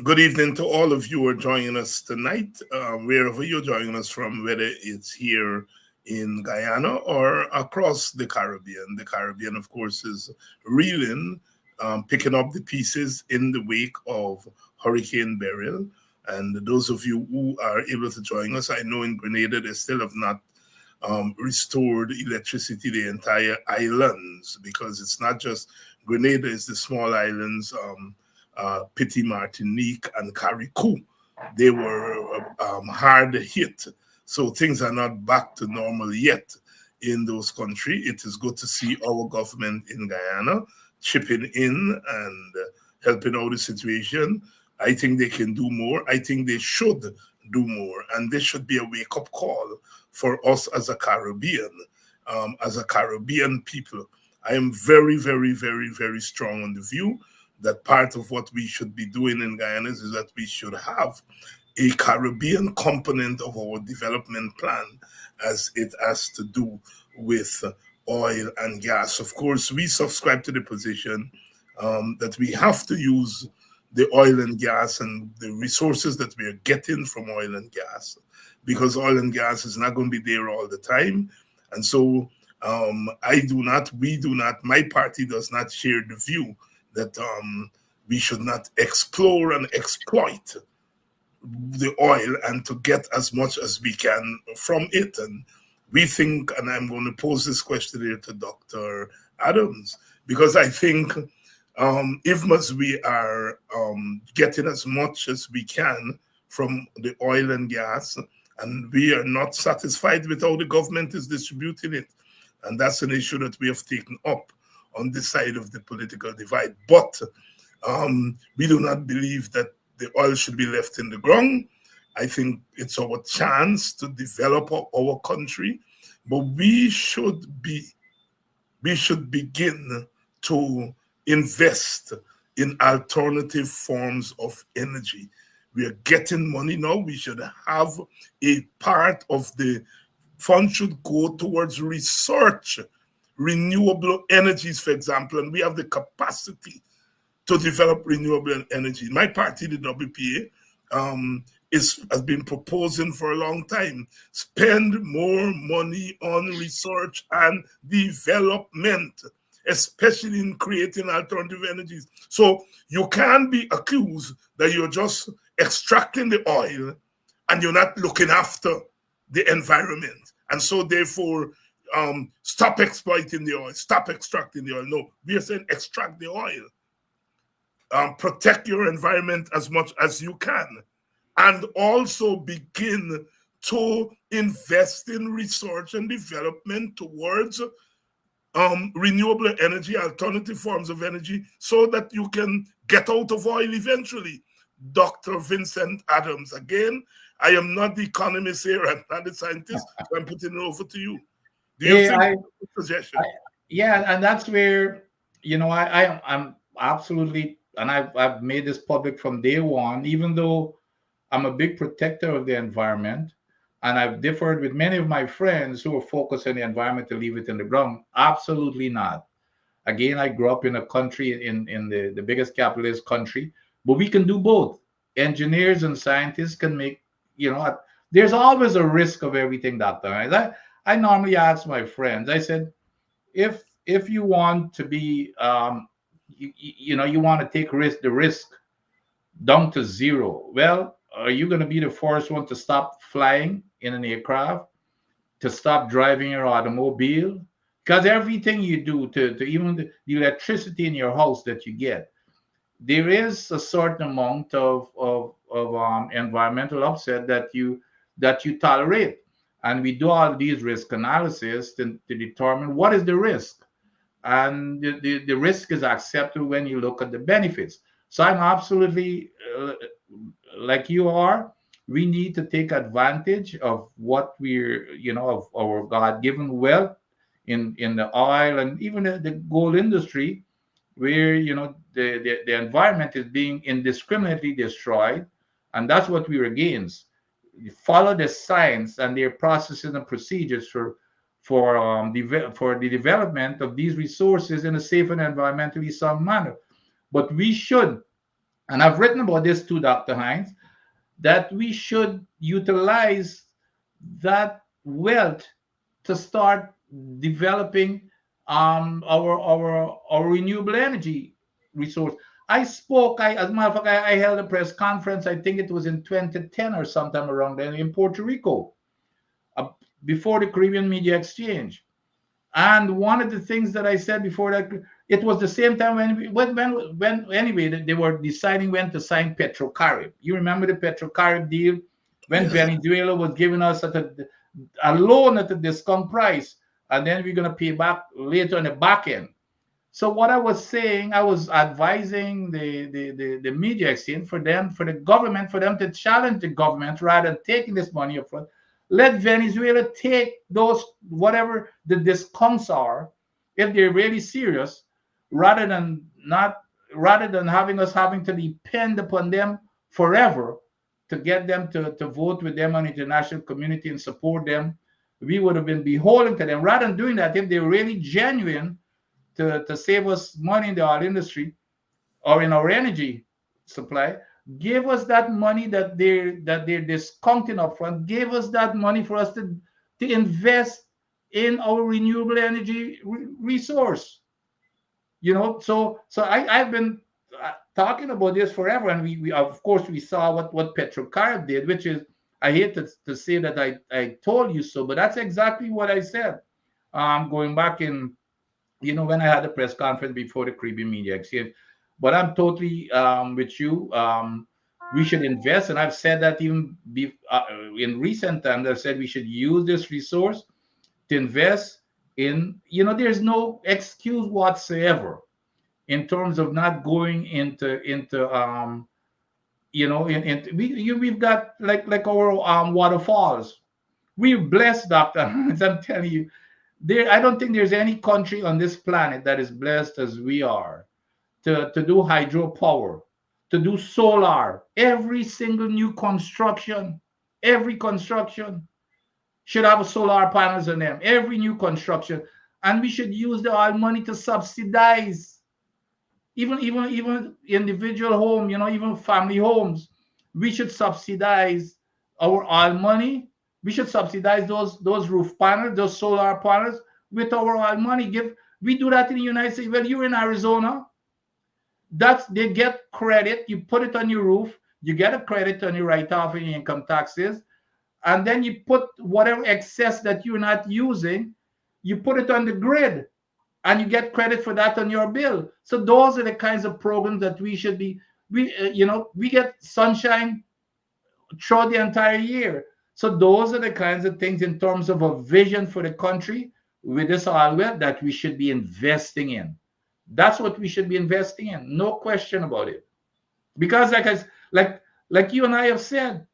[SPEAKER 1] Good evening to all of you who are joining us tonight, wherever you're joining us from, whether it's here in Guyana or across the Caribbean. The Caribbean, of course, is reeling, picking up the pieces in the wake of Hurricane Beryl. And those of you who are able to join us, I know in Grenada they still have not restored electricity the entire islands, because it's not just Grenada, it's the small islands, Petit Martinique and Carriacou. They were hard hit. So things are not back to normal yet in those countries. It is good to see our government in Guyana chipping in and helping out the situation. I think they can do more. I think they should do more. And this should be a wake-up call for us as a Caribbean people. I am very, very, very, very strong on the view that part of what we should be doing in Guyana is that we should have a Caribbean component of our development plan, as it has to do with oil and gas. Of course, we subscribe to the position that we have to use the oil and gas and the resources that we are getting from oil and gas, because oil and gas is not going to be there all the time. And so we do not, my party does not share the view that we should not explore and exploit the oil and to get as much as we can from it. And we think, and I'm going to pose this question here to Dr. Adams, because I think even as we are getting as much as we can from the oil and gas, and we are not satisfied with how the government is distributing it. And that's an issue that we have taken up on this side of the political divide. But We do not believe that the oil should be left in the ground. I think it's our chance to develop our country, but we should begin to invest in alternative forms of energy. We are getting money now. We should have a part of the fund should go towards research, renewable energies, for example, and we have the capacity to develop renewable energy. My party, the WPA, has been proposing for a long time. Spend more money on research and development, especially in creating alternative energies. So you can't be accused that you're just extracting the oil and you're not looking after the environment. And so therefore, stop exploiting the oil, stop extracting the oil. No, we are saying extract the oil. Protect your environment as much as you can, and also begin to invest in research and development towards renewable energy, alternative forms of energy, so that you can get out of oil eventually. Dr. Vincent Adams, again, I am not the economist here, I'm not the scientist, so I'm putting it over to you. Do you
[SPEAKER 3] Yeah,
[SPEAKER 1] think that's a suggestion?
[SPEAKER 3] yeah, and that's where I'm absolutely, and I've made this public from day one. Even though I'm a big protector of the environment, and I've differed with many of my friends who are focused on the environment to leave it in the ground. Absolutely not. Again, I grew up in a country in the biggest capitalist country, but we can do both. Engineers and scientists can make, there's always a risk of everything, Dr. Hines. I normally ask my friends, I said, if you want to be, you want to take the risk down to zero, well, are you going to be the first one to stop flying in an aircraft, to stop driving your automobile? Because everything you do, to even the electricity in your house that you get, there is a certain amount of environmental upset that you tolerate. And we do all these risk analysis to determine what is the risk. And the risk is acceptable when you look at the benefits. So I'm absolutely like you are. We need to take advantage of what of our God-given wealth in the oil and even the gold industry, where the environment is being indiscriminately destroyed, and that's what we're against. Follow the science and their processes and procedures for the development of these resources in a safe and environmentally sound manner. But we should, and I've written about this too, Dr. Hines, that we should utilize that wealth to start developing our renewable energy resource. As a matter of fact, I held a press conference, I think it was in 2010 or sometime around then, in Puerto Rico, uh, before the Caribbean Media Exchange. And one of the things that I said before that, it was the same time when anyway, they were deciding when to sign Petrocarib. You remember the Petrocarib deal, when
[SPEAKER 1] Yes.
[SPEAKER 3] Venezuela was giving us a loan at a discount price, and then we're going to pay back later on the back end. So what I was saying, I was advising the media exchange for the government, for them to challenge the government rather than taking this money up front. Let Venezuela take those, whatever the discounts are, if they're really serious, rather than not rather than having to depend upon them forever to get them to vote with them on international community and support them. We would have been beholden to them. Rather than doing that, if they're really genuine to save us money in the oil industry or in our energy supply, give us that money that they're discounting upfront. Give us that money for us to invest in our renewable energy resource. I've been talking about this forever, and we of course we saw what Petrocarb did, which is, I hate to say that I told you so, but that's exactly what I said. Going back in, when I had a press conference before the Caribbean Media Exchange. But I'm totally with you. We should invest, and I've said that even in recent times. I've said we should use this resource to invest in. There's no excuse whatsoever in terms of not going into we've got like our waterfalls. We're blessed, Dr. Hans, I'm telling you. I don't think there's any country on this planet that is blessed as we are to do hydropower, to do solar. Every single new construction, every construction should have solar panels on them. Every new construction. And we should use the oil money to subsidize even individual home, even family homes. We should subsidize our oil money. We should subsidize those roof panels, those solar panels with our oil money. We do that in the United States. Well, you're in Arizona. They get credit. You put it on your roof. You get a credit on your write-off in your income taxes, and then you put whatever excess that you're not using, you put it on the grid, and you get credit for that on your bill. So those are the kinds of programs that we should be. We get sunshine throughout the entire year. So those are the kinds of things in terms of a vision for the country with this oil well that we should be investing in. That's what we should be investing in, no question about it. Because like you and I have said,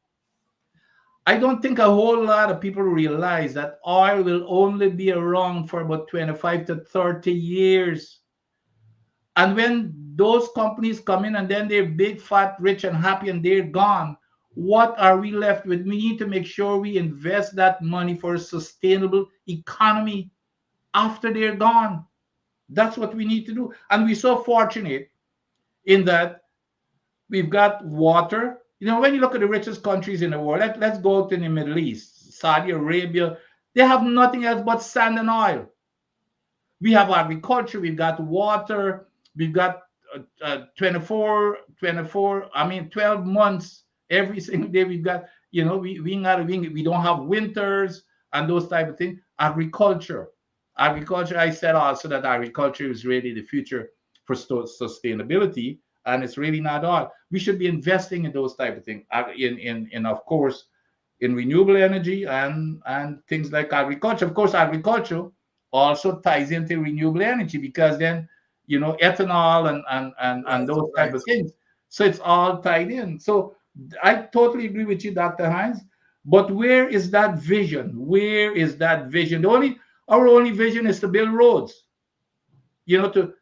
[SPEAKER 3] I don't think a whole lot of people realize that oil will only be around for about 25 to 30 years. And when those companies come in and then they're big, fat, rich, and happy and they're gone, what are we left with? We need to make sure we invest that money for a sustainable economy after they're gone. That's what we need to do. And we're so fortunate in that we've got water. When you look at the richest countries in the world, let's go to the Middle East, Saudi Arabia, they have nothing else but sand and oil. We have agriculture, we've got water, we've got 12 months, every single day we've got, we don't have winters and those type of things. Agriculture, I said also that agriculture is really the future for sustainability, and it's really not all. We should be investing in those type of things, in of course, in renewable energy and things like agriculture. Of course, agriculture also ties into renewable energy because then, ethanol and those type of things. So it's all tied in. So I totally agree with you, Dr. Hines. But where is that vision? Where is that vision? Our only vision is to build roads. To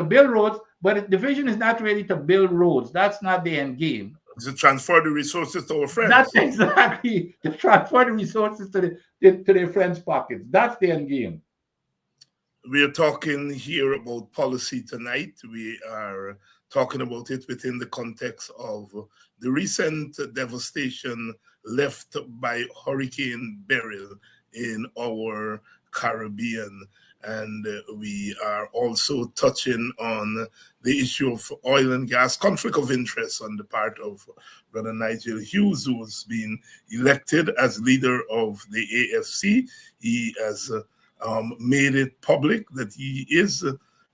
[SPEAKER 3] build roads, but the vision is not really to build roads. That's not the end game.
[SPEAKER 1] To transfer the resources to our friends.
[SPEAKER 3] That's exactly, to transfer the resources to their friends' pockets. That's the end game.
[SPEAKER 1] We are talking here about policy tonight. We are talking about it within the context of the recent devastation left by Hurricane Beryl in our Caribbean. And we are also touching on the issue of oil and gas conflict of interest on the part of Brother Nigel Hughes, who has been elected as leader of the AFC. He has made it public that he is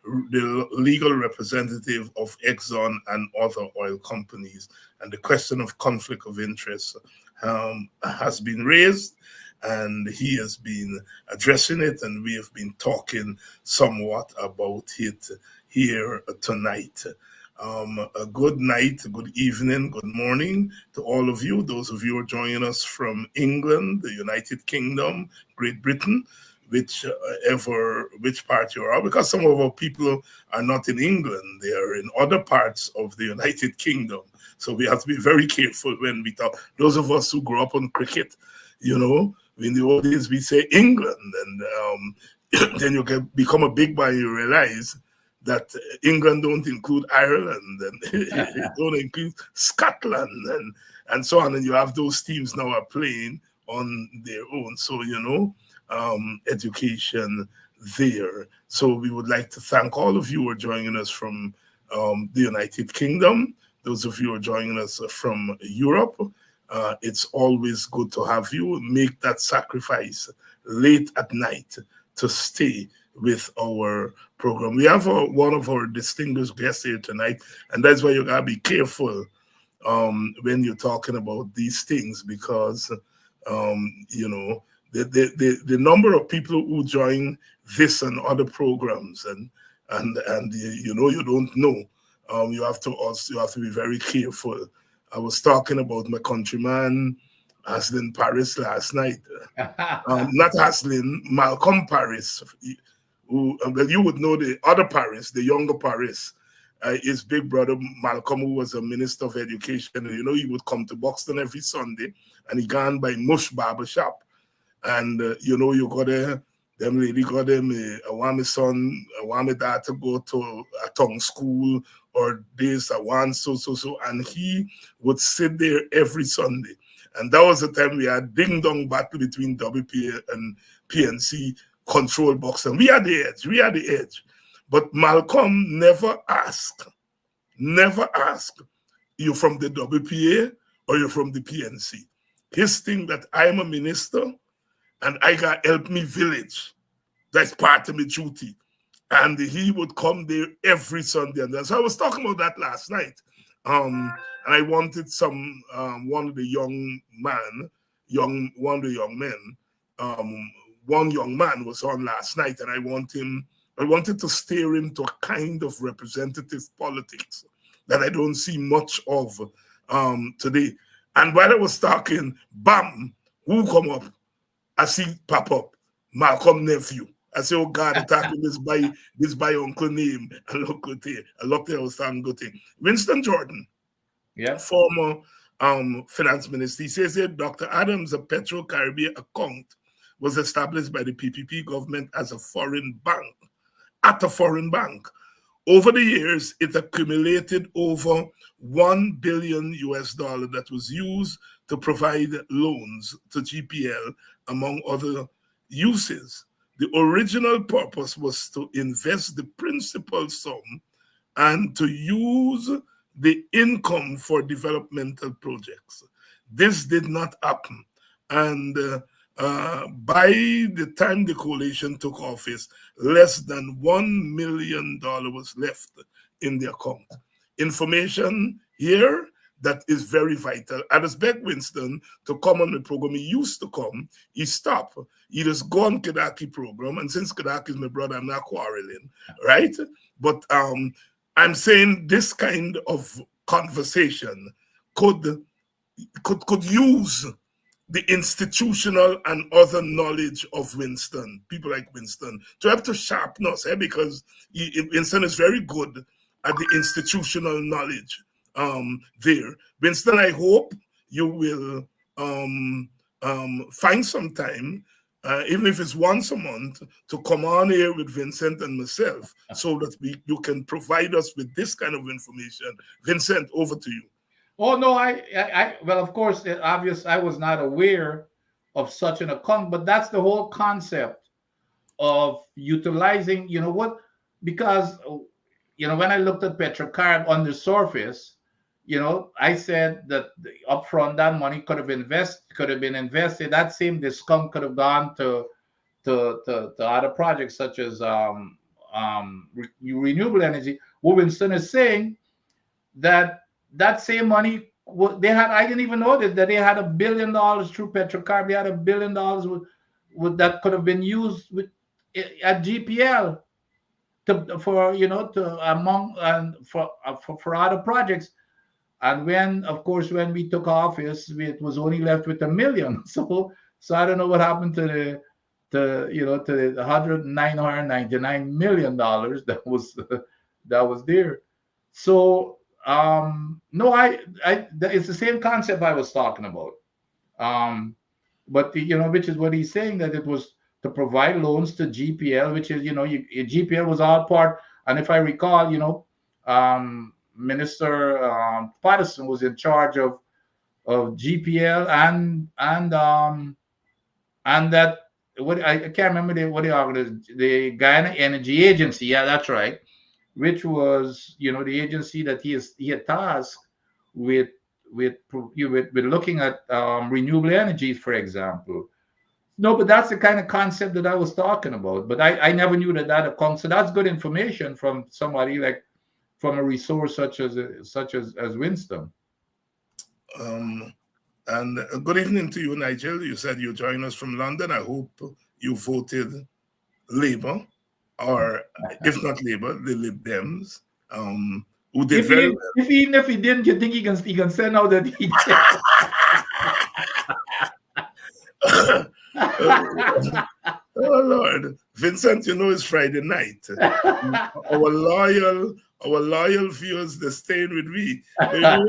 [SPEAKER 1] the legal representative of Exxon and other oil companies. And the question of conflict of interest has been raised, and he has been addressing it, and we have been talking somewhat about it here tonight. A good night, good evening, good morning to all of you. Those of you who are joining us from England, the United Kingdom, Great Britain, which part you are, because some of our people are not in England, they are in other parts of the United Kingdom. So we have to be very careful when we talk. Those of us who grew up on cricket, in the old days we say England, and then you can become a big boy and you realize that England don't include Ireland, and it don't include Scotland, and so on. And you have those teams now are playing on their own. So, education there. So we would like to thank all of you who are joining us from the United Kingdom, those of you who are joining us from Europe. It's always good to have you make that sacrifice late at night to stay with our program. We have one of our distinguished guests here tonight, and that's why you gotta be careful when you're talking about these things, because the number of people who join this and other programs, and and you know you don't know. You have to be very careful. I was talking about my countryman Aslin Paris last night. Not Aslin, Malcolm Paris, who well you would know the other Paris, the younger Paris. His big brother Malcolm, who was a minister of education, you know, he would come to Buxton every Sunday, and he gone by Mush Barber Shop. And you know, you got there, them lady got them. I want my son, I want my dad to go to a tongue school or this, I want so, and he would sit there every Sunday. And that was the time we had ding dong battle between WPA and PNC control box, and we had the edge. We had the edge. But Malcolm never asked, you from the WPA or you from the PNC. His thing that I'm a minister and I got help me village. That's part of my duty. And he would come there every Sunday. And so I was talking about that last night. And I wanted one of the young men, one young man was on last night, and I wanted to steer him to a kind of representative politics that I don't see much of today. And while I was talking, bam, who come up? I see pop up, Malcolm nephew. I say, oh God, attacking this by uncle name. I look good here. I look there, I was talking good thing. Winston Jordan,
[SPEAKER 3] Yeah.
[SPEAKER 1] former finance minister, he says here, Dr. Adams, a Petro Caribbean account was established by the PPP government as a foreign bank, at a foreign bank. Over the years, it accumulated over $1 billion that was used to provide loans to GPL, among other uses. The original purpose was to invest the principal sum and to use the income for developmental projects. This did not happen. And by the time the coalition took office, less than $1 million was left in the account. Information here that is very vital. I just beg Winston to come on the program. He used to come. He stopped. He just go on Kedaki program. And since Kedaki is my brother, I'm not quarreling, right? But I'm saying this kind of conversation could use the institutional and other knowledge of Winston, people like Winston, to help to sharpen us, because Winston is very good at the institutional knowledge there. Winston, I hope you will find some time, even if it's once a month, to come on here with Vincent and myself so that you can provide us with this kind of information. Vincent, over to you.
[SPEAKER 3] Oh no, well, of course, obvious. I was not aware of such an account, but that's the whole concept of utilizing. You know what? Because when I looked at Petrocarb on the surface, I said that upfront that money could have been invested. That same discount could have gone to other projects such as renewable energy. What Winston is saying that same money they had. I didn't even know that they had $1 billion through Petrocarb. They had $1 billion with that could have been used at GPL for other projects. And when we took office, it was only left with $1 million. So I don't know what happened to the $999 million that was there. So no, it's the same concept I was talking about. But which is what he's saying, that it was to provide loans to GPL, which is GPL was all part. And if I recall, Minister Patterson was in charge of GPL and that I can't remember the Guyana Energy Agency. Yeah, that's right. Which was the agency that he had tasked with looking at renewable energies, for example. No, but that's the kind of concept that I was talking about. But I never knew that account. So that's good information from somebody from a resource such as Winston.
[SPEAKER 1] And good evening to you, Nigel. You said you joined us from London. I hope you voted Labour. or if not Labour, the Lib Dems, who did
[SPEAKER 3] If
[SPEAKER 1] very
[SPEAKER 3] he,
[SPEAKER 1] well.
[SPEAKER 3] if he, even if he didn't, you think he can send out that he did?
[SPEAKER 1] Oh Lord, Vincent, you know it's Friday night. Our loyal viewers, they're staying with me. But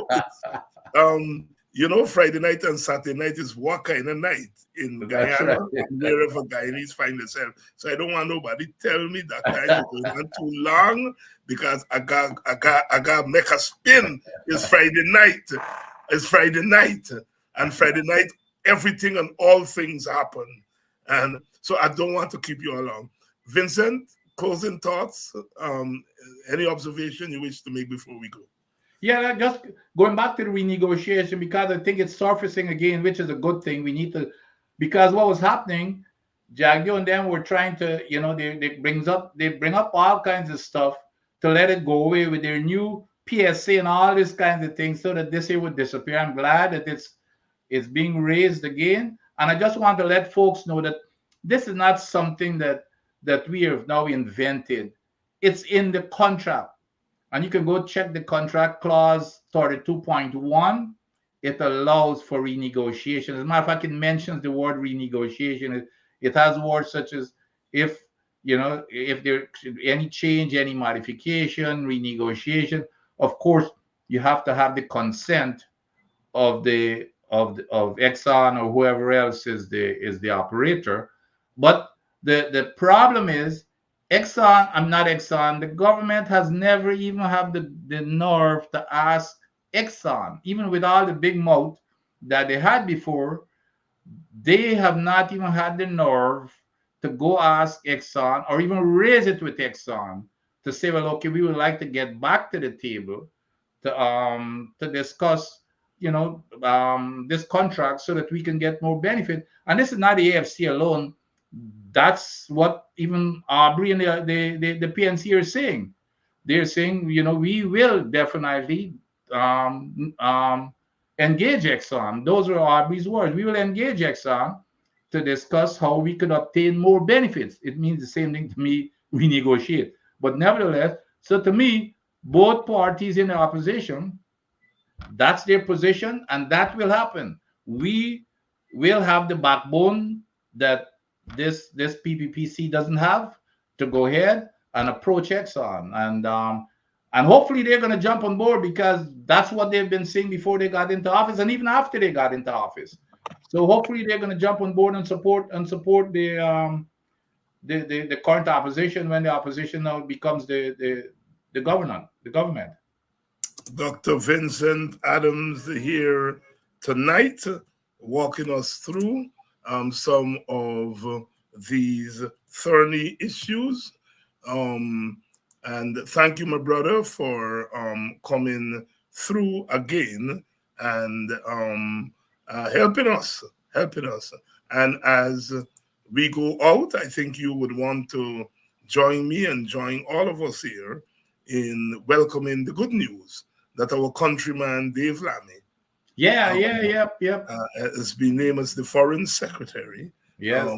[SPEAKER 1] Friday night and Saturday night is what kind of night in
[SPEAKER 3] That's right.
[SPEAKER 1] Guyana, wherever Guyanese find themselves. So I don't want nobody tell me that time is going on too long because I got make a spin. It's Friday night. It's Friday night. And Friday night, everything and all things happen. And so I don't want to keep you along. Vincent, closing thoughts, any observation you wish to make before we go?
[SPEAKER 3] Yeah, just going back to the renegotiation, because I think it's surfacing again, which is a good thing. We need to, because what was happening, Jagyo and them were trying to, they bring up all kinds of stuff to let it go away with their new PSA and all these kinds of things so that this year would disappear. I'm glad that it's being raised again. And I just want to let folks know that this is not something that we have now invented. It's in the contract. And you can go check the contract clause 32.1. It allows for renegotiation. As a matter of fact, it mentions the word renegotiation. It has words such as if there any change, any modification, renegotiation. Of course, you have to have the consent of Exxon or whoever else is the operator. But the problem is I'm not Exxon. The government has never even had the nerve to ask Exxon, even with all the big mouth that they had before, they have not even had the nerve to go ask Exxon or even raise it with Exxon to say, well, okay, we would like to get back to the table to discuss this contract so that we can get more benefit. And this is not the AFC alone. That's what even Aubrey and the PNC are saying. They're saying, we will definitely engage Exxon. Those are Aubrey's words. We will engage Exxon to discuss how we could obtain more benefits. It means the same thing to me, we negotiate. But nevertheless, so to me, both parties in the opposition, that's their position, and that will happen. We will have the backbone that this PPPC doesn't have to go ahead and approach Exxon, and hopefully they're going to jump on board, because that's what they've been saying before they got into office and even after they got into office. So hopefully they're going to jump on board and support the current opposition when the opposition now becomes the government.
[SPEAKER 1] Dr. Vincent Adams here tonight, walking us through some of these thorny issues. And thank you, my brother, for coming through again and helping us. And as we go out, I think you would want to join me and join all of us here in welcoming the good news that our countryman Dave Lammy has been named as the Foreign Secretary.
[SPEAKER 3] Yes.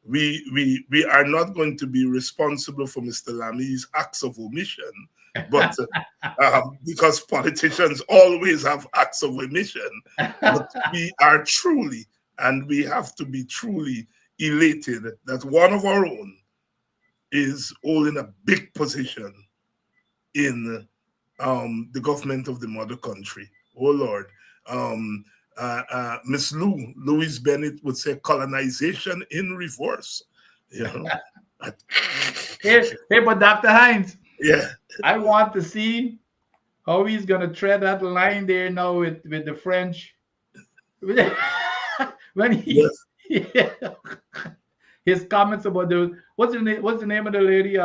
[SPEAKER 1] We are not going to be responsible for Mr. Lammy's acts of omission, but because politicians always have acts of omission, but we are truly, and we have to be truly elated that one of our own is holding a big position in the government of the mother country. Oh Lord. Miss Louise Bennett would say colonization in reverse.
[SPEAKER 3] Hey, but Dr. Hines,
[SPEAKER 1] yeah,
[SPEAKER 3] I want to see how he's gonna tread that line there now with the French. When he his comments about what's the name of the lady?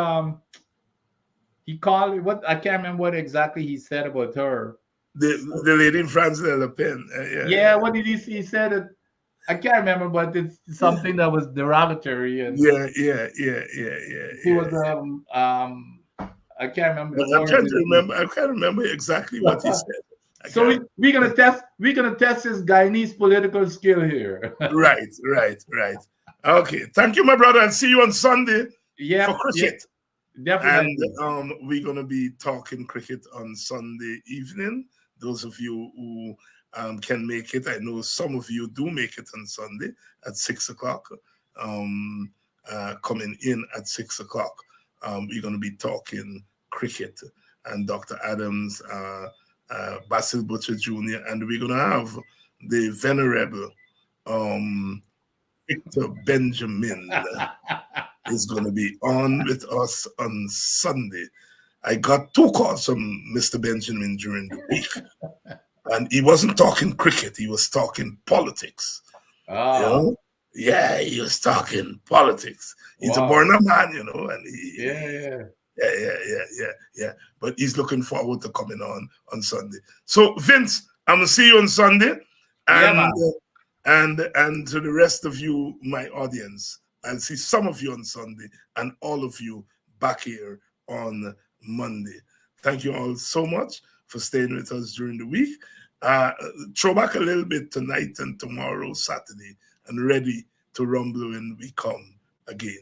[SPEAKER 3] He called what, I can't remember what exactly he said about her.
[SPEAKER 1] The lady in France, Le Pen.
[SPEAKER 3] What did he said it? I can't remember, but it's something that was derogatory. And
[SPEAKER 1] He was
[SPEAKER 3] I can't remember.
[SPEAKER 1] I can't remember exactly what he said.
[SPEAKER 3] So we're gonna test his Guyanese political skill here.
[SPEAKER 1] Right. Okay. Thank you, my brother, and see you on Sunday for cricket. And
[SPEAKER 3] Definitely.
[SPEAKER 1] we're going to be talking cricket on Sunday evening. Those of you who can make it, I know some of you do make it on Sunday at 6 o'clock. Um, Coming in at 6 o'clock, we're going to be talking cricket and Dr. Adams, Basil Butcher Jr., and we're going to have the venerable um, Victor Benjamin is going to be on with us on Sunday. I got 2 calls from Mr. Benjamin during the week, and he wasn't talking cricket, he was talking politics. You
[SPEAKER 3] Ah,
[SPEAKER 1] know? Yeah, he was talking politics. He's a born
[SPEAKER 3] wow.
[SPEAKER 1] man, and
[SPEAKER 3] Yeah, yeah.
[SPEAKER 1] yeah. But he's looking forward to coming on Sunday. So, Vince, I'm gonna see you on Sunday,
[SPEAKER 3] Yeah,
[SPEAKER 1] and
[SPEAKER 3] man.
[SPEAKER 1] and to the rest of you, my audience, I'll see some of you on Sunday, and all of you back here on Monday. Thank you all so much for staying with us during the week. Uh, Throw back a little bit tonight and tomorrow, Saturday, and ready to rumble when we come again.